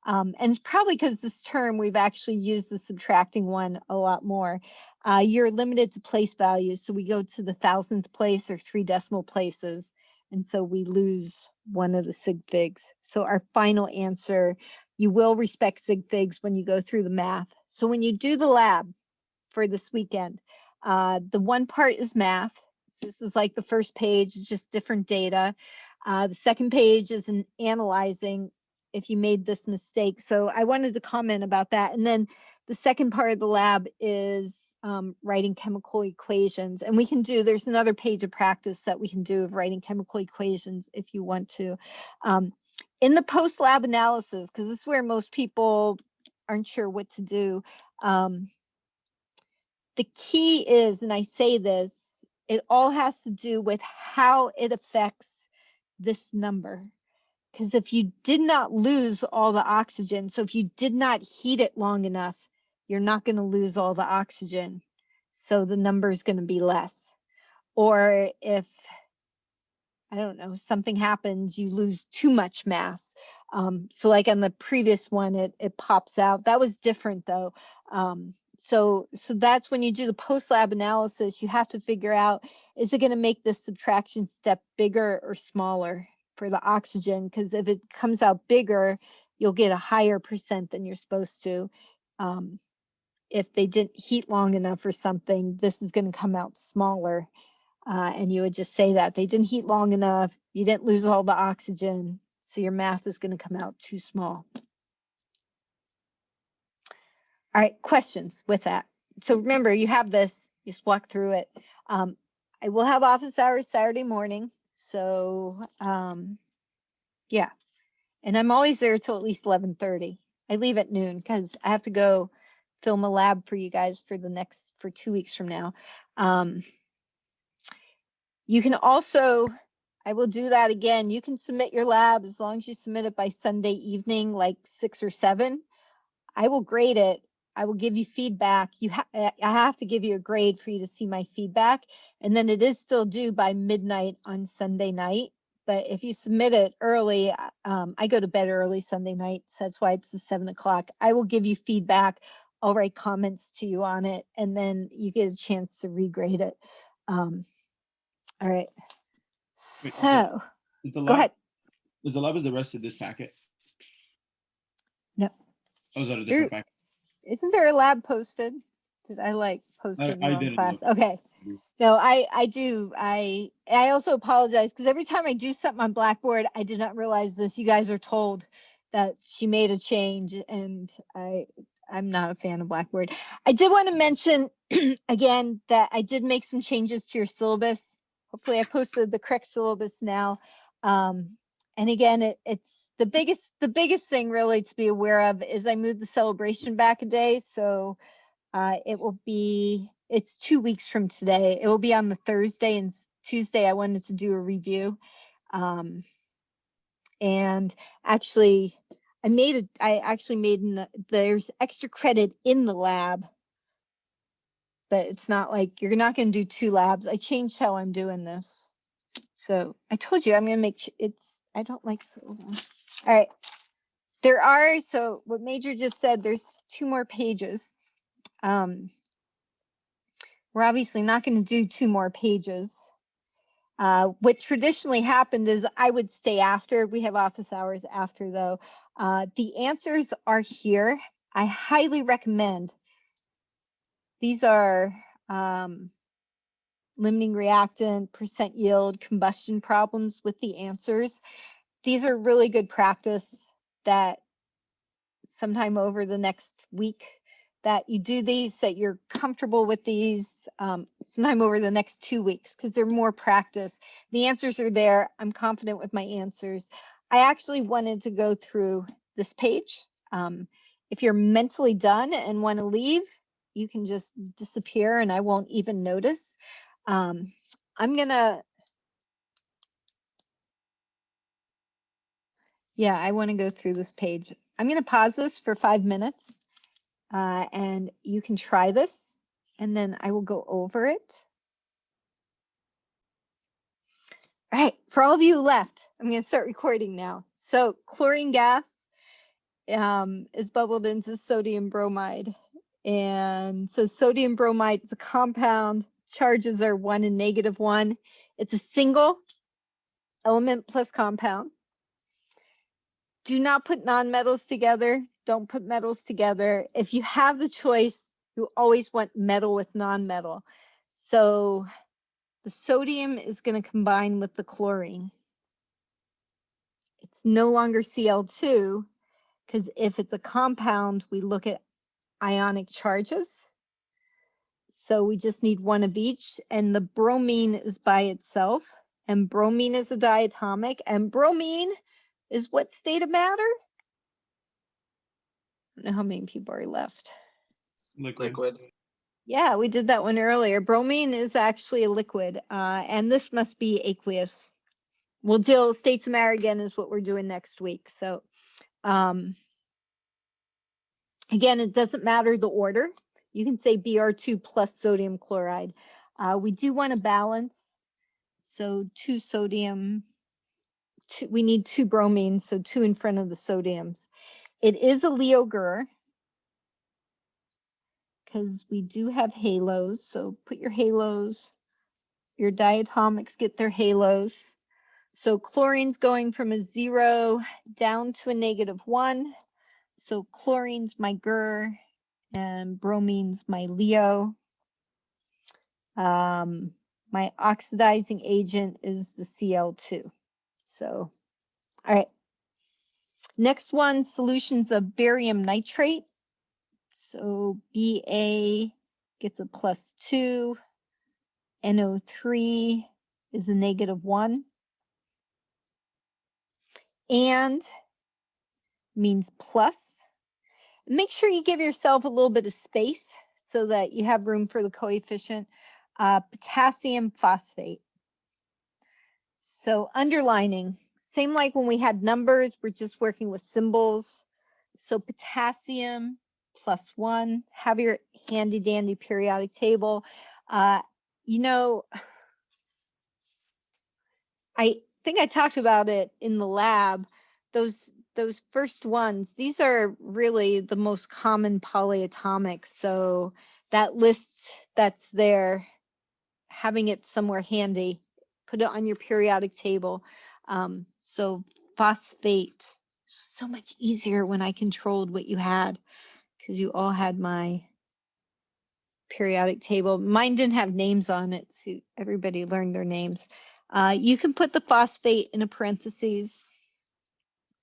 and it's probably because this term we've actually used the subtracting one a lot more, you're limited to place values. So we go to the 1,000th place or 3 decimal places. And so we lose one of the sig figs. So our final answer, you will respect sig figs when you go through the math. So when you do the lab for this weekend, the one part is math. So this is like the first page, it's just different data. The second page is an analyzing if you made this mistake. So I wanted to comment about that. And then the second part of the lab is writing chemical equations. And we can do, there's another page of practice that we can do of writing chemical equations if you want to. In the post-lab analysis, because this is where most people aren't sure what to do, the key is, and I say this, it all has to do with how it affects this number. Because if you did not lose all the oxygen, so if you did not heat it long enough, you're not going to lose all the oxygen. So the number is going to be less. Or if, I don't know, something happens, you lose too much mass. So like on the previous one, it pops out. That was different though. So that's when you do the post-lab analysis, you have to figure out, is it going to make this subtraction step bigger or smaller for the oxygen? Because if it comes out bigger, you'll get a higher percent than you're supposed to. If they didn't heat long enough or something, this is going to come out smaller. And you would just say that they didn't heat long enough, you didn't lose all the oxygen, so your math is going to come out too small. All right, questions with that. So remember, you have this, just walk through it. I will have office hours Saturday morning. So yeah, and I'm always there till at least 11:30. I leave at noon because I have to go film a lab for you guys for 2 weeks from now. You can also, I will do that again. You can submit your lab as long as you submit it by Sunday evening, like 6 or 7. I will grade it. I will give you feedback. I have to give you a grade for you to see my feedback. And then it is still due by midnight on Sunday night. But if you submit it early, I go to bed early Sunday night. So that's why it's the 7 o'clock. I will give you feedback. I'll write comments to you on it. And then you get a chance to regrade it. All right. So go ahead. Is the lab is the rest of this packet? No. Oh, is that a different packet? Isn't there a lab posted? Because I like posted I in didn't class. look. Okay. No, I do. I also apologize because every time I do something on Blackboard, I did not realize this. You guys are told that she made a change, and I'm not a fan of Blackboard. I did want to mention again that I did make some changes to your syllabus. Hopefully, I posted the correct syllabus now. And again, it's the biggest thing really to be aware of is I moved the celebration back a day, so it's 2 weeks from today. It will be on the Thursday, and Tuesday I wanted to do a review. And actually I actually made there's extra credit in the lab, but it's not like you're not going to do 2 labs. I changed how I'm doing this. So I told you I'm going to make I don't like all right. So what Major just said, there's 2 more pages. We're obviously not going to do 2 more pages. What traditionally happened is I would stay after. We have office hours after, though. The answers are here. I highly recommend. These are limiting reactant, percent yield, combustion problems with the answers. These are really good practice that sometime over the next week that you do these, that you're comfortable with these, sometime over the next 2 weeks, because they're more practice. The answers are there. I'm confident with my answers. I actually wanted to go through this page. If you're mentally done and want to leave, you can just disappear and I won't even notice. I'm gonna, yeah, I want to go through this page. I'm gonna pause this for 5 minutes. And you can try this, and then I will go over it. All right, for all of you left, I'm going to start recording now. So chlorine gas is bubbled into sodium bromide. And so sodium bromide is a compound. Charges are 1 and -1. It's a single element plus compound. Do not put nonmetals together. Don't put metals together. If you have the choice, you always want metal with nonmetal. So the sodium is going to combine with the chlorine. It's no longer Cl2 because if it's a compound, we look at ionic charges. So we just need 1 of each, and the bromine is by itself, and bromine is a diatomic, and bromine is what state of matter? I don't know how many people are left. Liquid. Yeah, we did that one earlier. Bromine is actually a liquid, and this must be aqueous. We'll deal states of matter again is what we're doing next week. So again, it doesn't matter the order. You can say Br2 plus sodium chloride. We do want to balance. So 2 sodium, we need 2 bromines, so 2 in front of the sodiums. It is a Leo Gur, because we do have halos. So put your halos, your diatomics get their halos. So chlorine's going from a 0 down to a -1. So chlorine's my Gur and bromine's my Leo. My oxidizing agent is the Cl2. So, all right. Next one, solutions of barium nitrate. So Ba gets a +2. NO3 is a -1. And means plus. Make sure you give yourself a little bit of space so that you have room for the coefficient. Potassium phosphate. So underlining, same like when we had numbers, we're just working with symbols. So potassium +1, have your handy dandy periodic table. You know, I think I talked about it in the lab. Those first ones, these are really the most common polyatomics. So that list that's there, having it somewhere handy, put it on your periodic table. So phosphate, so much easier when I controlled what you had, because you all had my periodic table. Mine didn't have names on it, so everybody learned their names. You can put the phosphate in a parentheses.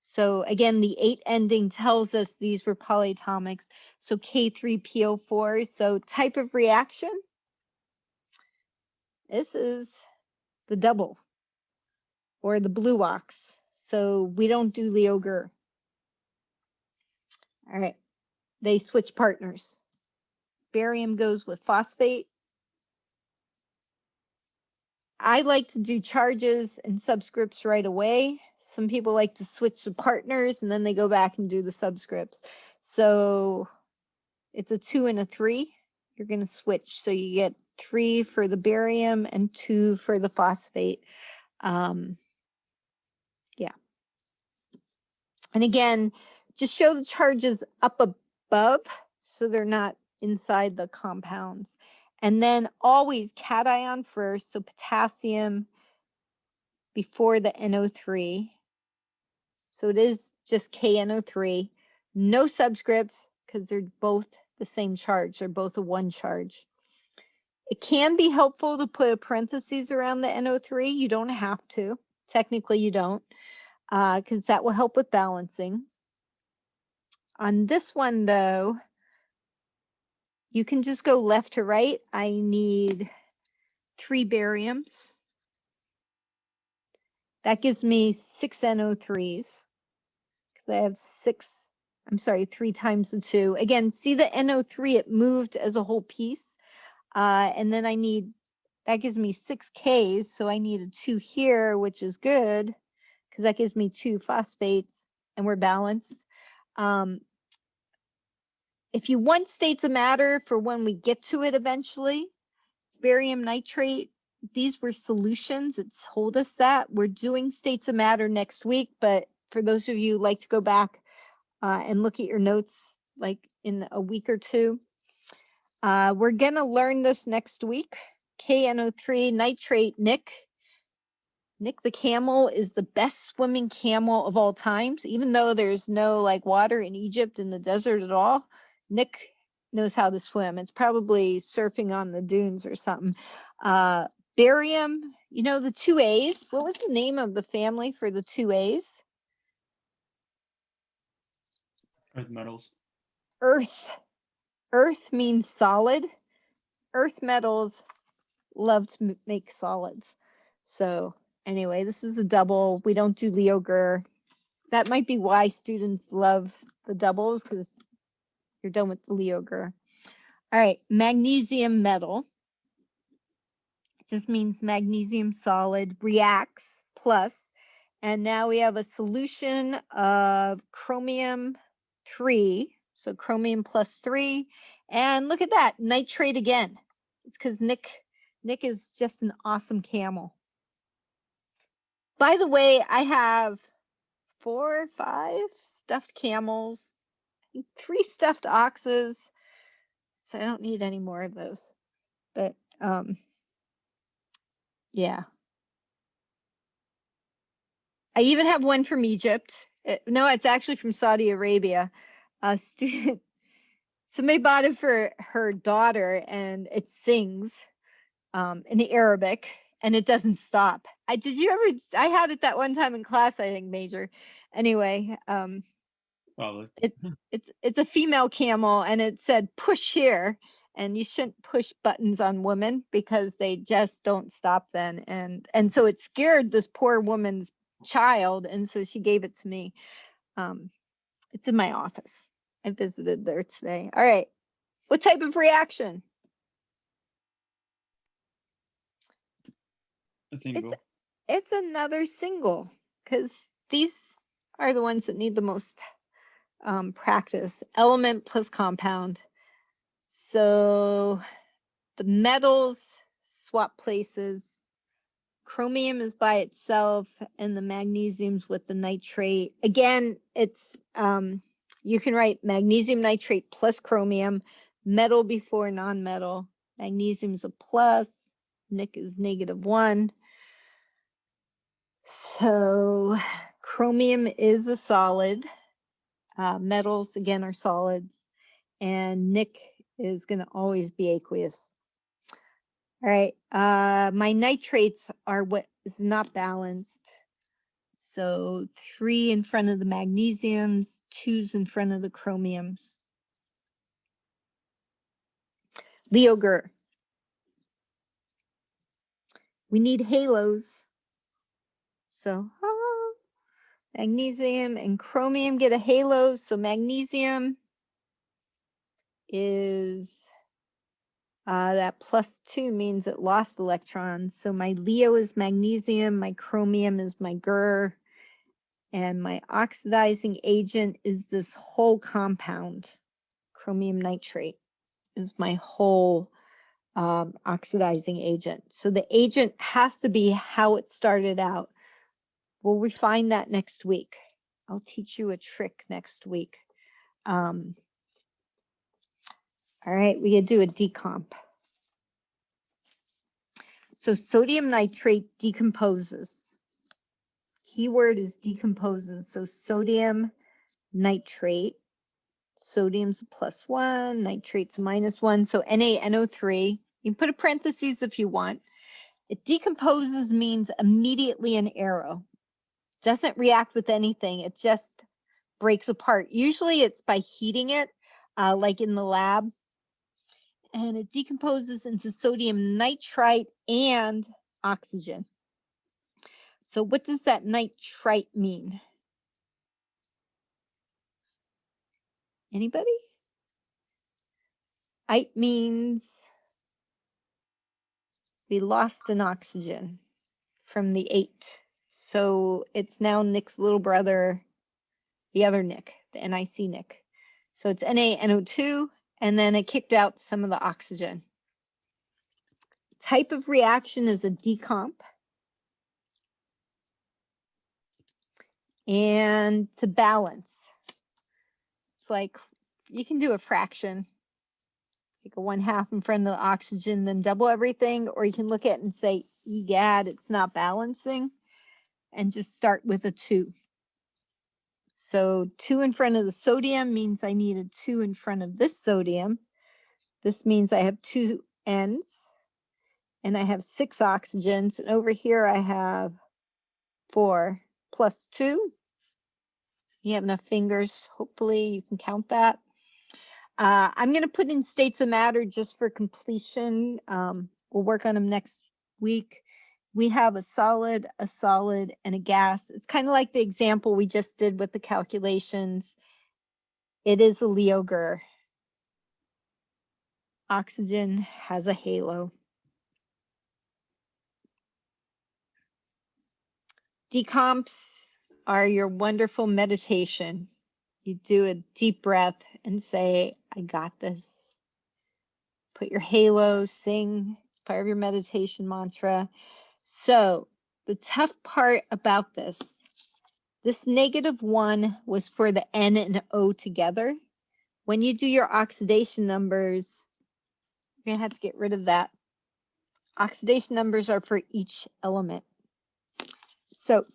So again, the 8 ending tells us these were polyatomics. So K3PO4. So type of reaction. This is the double or the blue ox. So we don't do Leoger. All right. They switch partners. Barium goes with phosphate. I like to do charges and subscripts right away. Some people like to switch to partners and then they go back and do the subscripts. So it's a 2 and a 3. You're going to switch. So you get 3 for the barium and 2 for the phosphate. Yeah. And again, just show the charges up above so they're not inside the compounds. And then always cation first, so potassium before the NO3. So it is just KNO3. No subscripts because they're both the same charge. They're both a 1 charge. It can be helpful to put a parentheses around the NO3. You don't have to. Technically, you don't, because that will help with balancing. On this one, though, you can just go left to right. I need 3 bariums. That gives me 6 NO3s. Because I have 3 times the 2. Again, see the NO3, it moved as a whole piece. And then that gives me 6 Ks. So I need a 2 here, which is good. Because that gives me 2 phosphates. And we're balanced. If you want states of matter for when we get to it eventually, barium nitrate, these were solutions. It's told us that. We're doing states of matter next week, but for those of you who like to go back and look at your notes like in a week or two, we're going to learn this next week. KNO3 nitrate, Nick the camel is the best swimming camel of all times, even though there's no like water in Egypt in the desert at all. Nick knows how to swim. It's probably surfing on the dunes or something. Barium, you know, the 2 A's. What was the name of the family for the 2 A's? Earth metals. Earth. Earth means solid. Earth metals love to make solids. So anyway, this is a double. We don't do Leoger. That might be why students love the doubles, because you're done with the Leoger. All right, magnesium metal. It just means magnesium solid reacts plus. And now we have a solution of chromium 3. So chromium plus 3. And look at that, nitrate again. It's because Nick is just an awesome camel. By the way, I have 4 or 5 stuffed camels, 3 stuffed oxes. So I don't need any more of those. But yeah. I even have one from Egypt. No, it's actually from Saudi Arabia. A student, somebody bought it for her daughter, and it sings in the Arabic, and it doesn't stop. I had it that one time in class, I think, Major. Anyway, Probably. it's a female camel, and it said push here, and you shouldn't push buttons on women because they just don't stop then. And so it scared this poor woman's child, and so she gave it to me. It's in my office. I visited there today. All right, what type of reaction? A single. It's another single, because these are the ones that need the most practice. Element plus compound. So the metals swap places. Chromium is by itself, and the magnesium's with the nitrate. Again, it's you can write magnesium nitrate plus chromium, metal before non-metal. Magnesium's a plus, Nick is -1. So chromium is a solid. Metals again are solids, and Nick is going to always be aqueous. All right, my nitrates are what is not balanced. So 3 in front of the magnesiums, 2's in front of the chromiums. Leoger. We need halos. So magnesium and chromium get a halo. So magnesium is that +2 means it lost electrons. So my Leo is magnesium, my chromium is my Gur, and my oxidizing agent is this whole compound. Chromium nitrate is my whole oxidizing agent. So the agent has to be how it started out. We'll refine that next week. I'll teach you a trick next week. All right, we do a decomp. So sodium nitrate decomposes. Keyword is decomposes. So sodium nitrate, sodium's +1, nitrate's -1. So NaNO3, you can put a parentheses if you want. It decomposes means immediately an arrow. Doesn't react with anything. It just breaks apart. Usually it's by heating it, like in the lab. And it decomposes into sodium nitrite and oxygen. So what does that nitrite mean? Anybody? It means we lost an oxygen from the 8. So it's now Nick's little brother, the other Nick, the NIC Nick. So it's NaNO2, and then it kicked out some of the oxygen. Type of reaction is a decomp. And to balance, it's like you can do a fraction, like a 1/2 in front of the oxygen, then double everything, or you can look at it and say, egad, it's not balancing, and just start with a 2. So 2 in front of the sodium means I need a 2 in front of this sodium. This means I have 2 N's, and I have 6 oxygens, and over here I have 4 plus 2. You have enough fingers, hopefully you can count that. I'm going to put in states of matter just for completion. We'll work on them next week. We have a solid, and a gas. It's kind of like the example we just did with the calculations. It is a Leoger. Oxygen has a halo. Decomps are your wonderful meditation. You do a deep breath and say, I got this. Put your halo, sing. It's part of your meditation mantra. So the tough part about this -1 was for the N and O together. When you do your oxidation numbers, you're gonna have to get rid of that. Oxidation numbers are for each element. So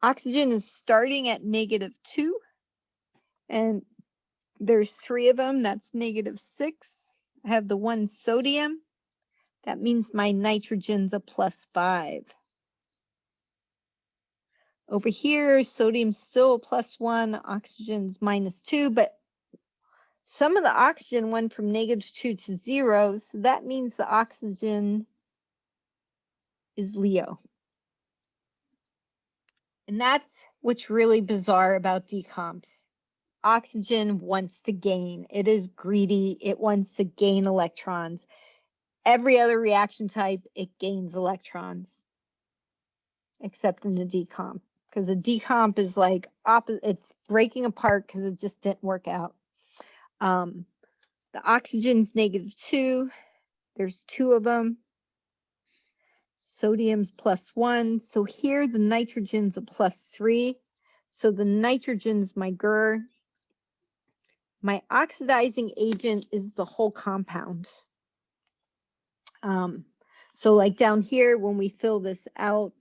oxygen is starting at -2, and there's 3 of them. That's -6. I have the 1 sodium. That means my nitrogen's a +5. Over here, sodium's still a +1, oxygen's -2, but some of the oxygen went from -2 to 0, so that means the oxygen is Leo. And that's what's really bizarre about decomps. Oxygen wants to gain. It is greedy. It wants to gain electrons. Every other reaction type, it gains electrons, except in the decomp. Because the decomp is like, it's breaking apart because it just didn't work out. The oxygen's -2. There's 2 of them. Sodium's +1. So here the nitrogen's a +3. So the nitrogen's my Gur. My oxidizing agent is the whole compound. So like down here, when we fill this out,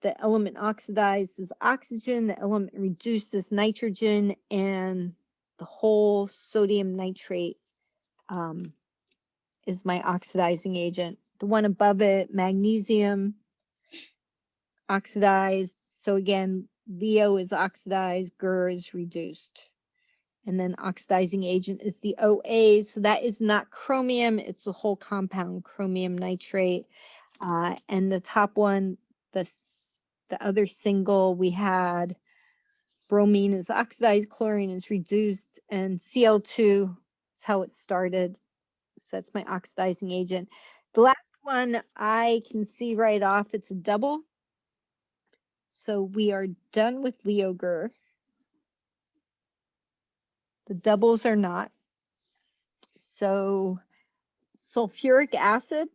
the element oxidized is oxygen, the element reduced is nitrogen, and the whole sodium nitrate is my oxidizing agent. The one above it, magnesium, oxidized. So again, Leo is oxidized, Gur is reduced. And then oxidizing agent is the OA. So that is not chromium, it's the whole compound, chromium nitrate. And the top one, the other single we had, bromine is oxidized, chlorine is reduced, and Cl2 is how it started. So that's my oxidizing agent. The last one I can see right off, it's a double. So we are done with Leo-Gur. The doubles are not. So sulfuric acid,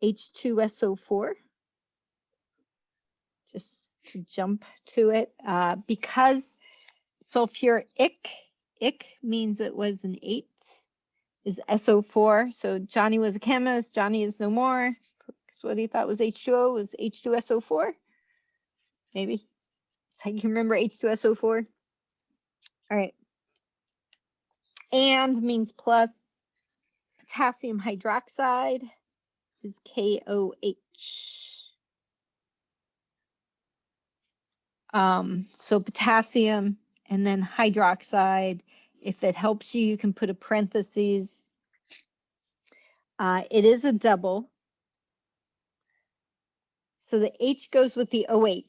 H2SO4. Just to jump to it, because sulfuric, ick means it was an 8, is SO4. So Johnny was a chemist. Johnny is no more. Because what he thought was H2O was H2SO4. Maybe. So I can remember H2SO4. All right. And means plus. Potassium hydroxide is KOH. So potassium and then hydroxide. If it helps you, you can put a parentheses. It is a double. So the H goes with the OH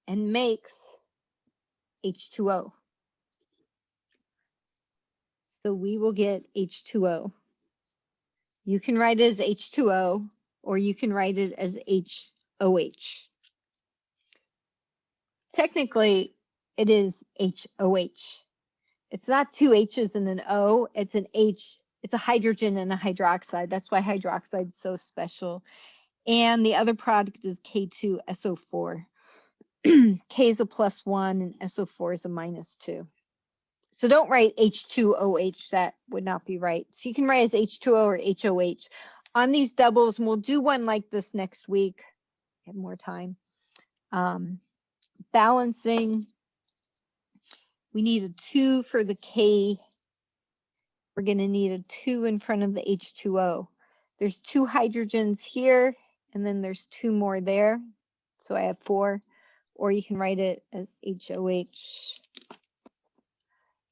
and makes H2O. So we will get H2O. You can write it as H2O, or you can write it as HOH. Technically, it is HOH. It's not two H's and an O, it's an H. It's a hydrogen and a hydroxide. That's why hydroxide is so special. And the other product is K2SO4. K is a +1 and SO4 is a -2. So don't write H2OH, that would not be right. So you can write as H2O or HOH. On these doubles, and we'll do one like this next week. I have more time. Balancing, we need a 2 for the K. We're going to need a 2 in front of the H2O. There's 2 hydrogens here, and then there's 2 more there. So I have 4, or you can write it as HOH.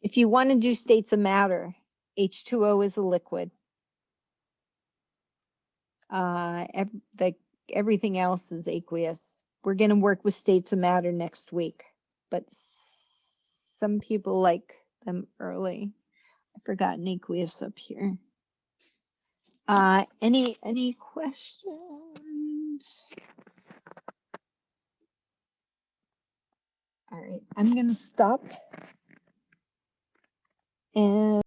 If you want to do states of matter, H2O is a liquid. Everything else is aqueous. We're going to work with states of matter next week, but some people like them early. I've forgotten aqueous up here. Any questions? All right, I'm going to stop. And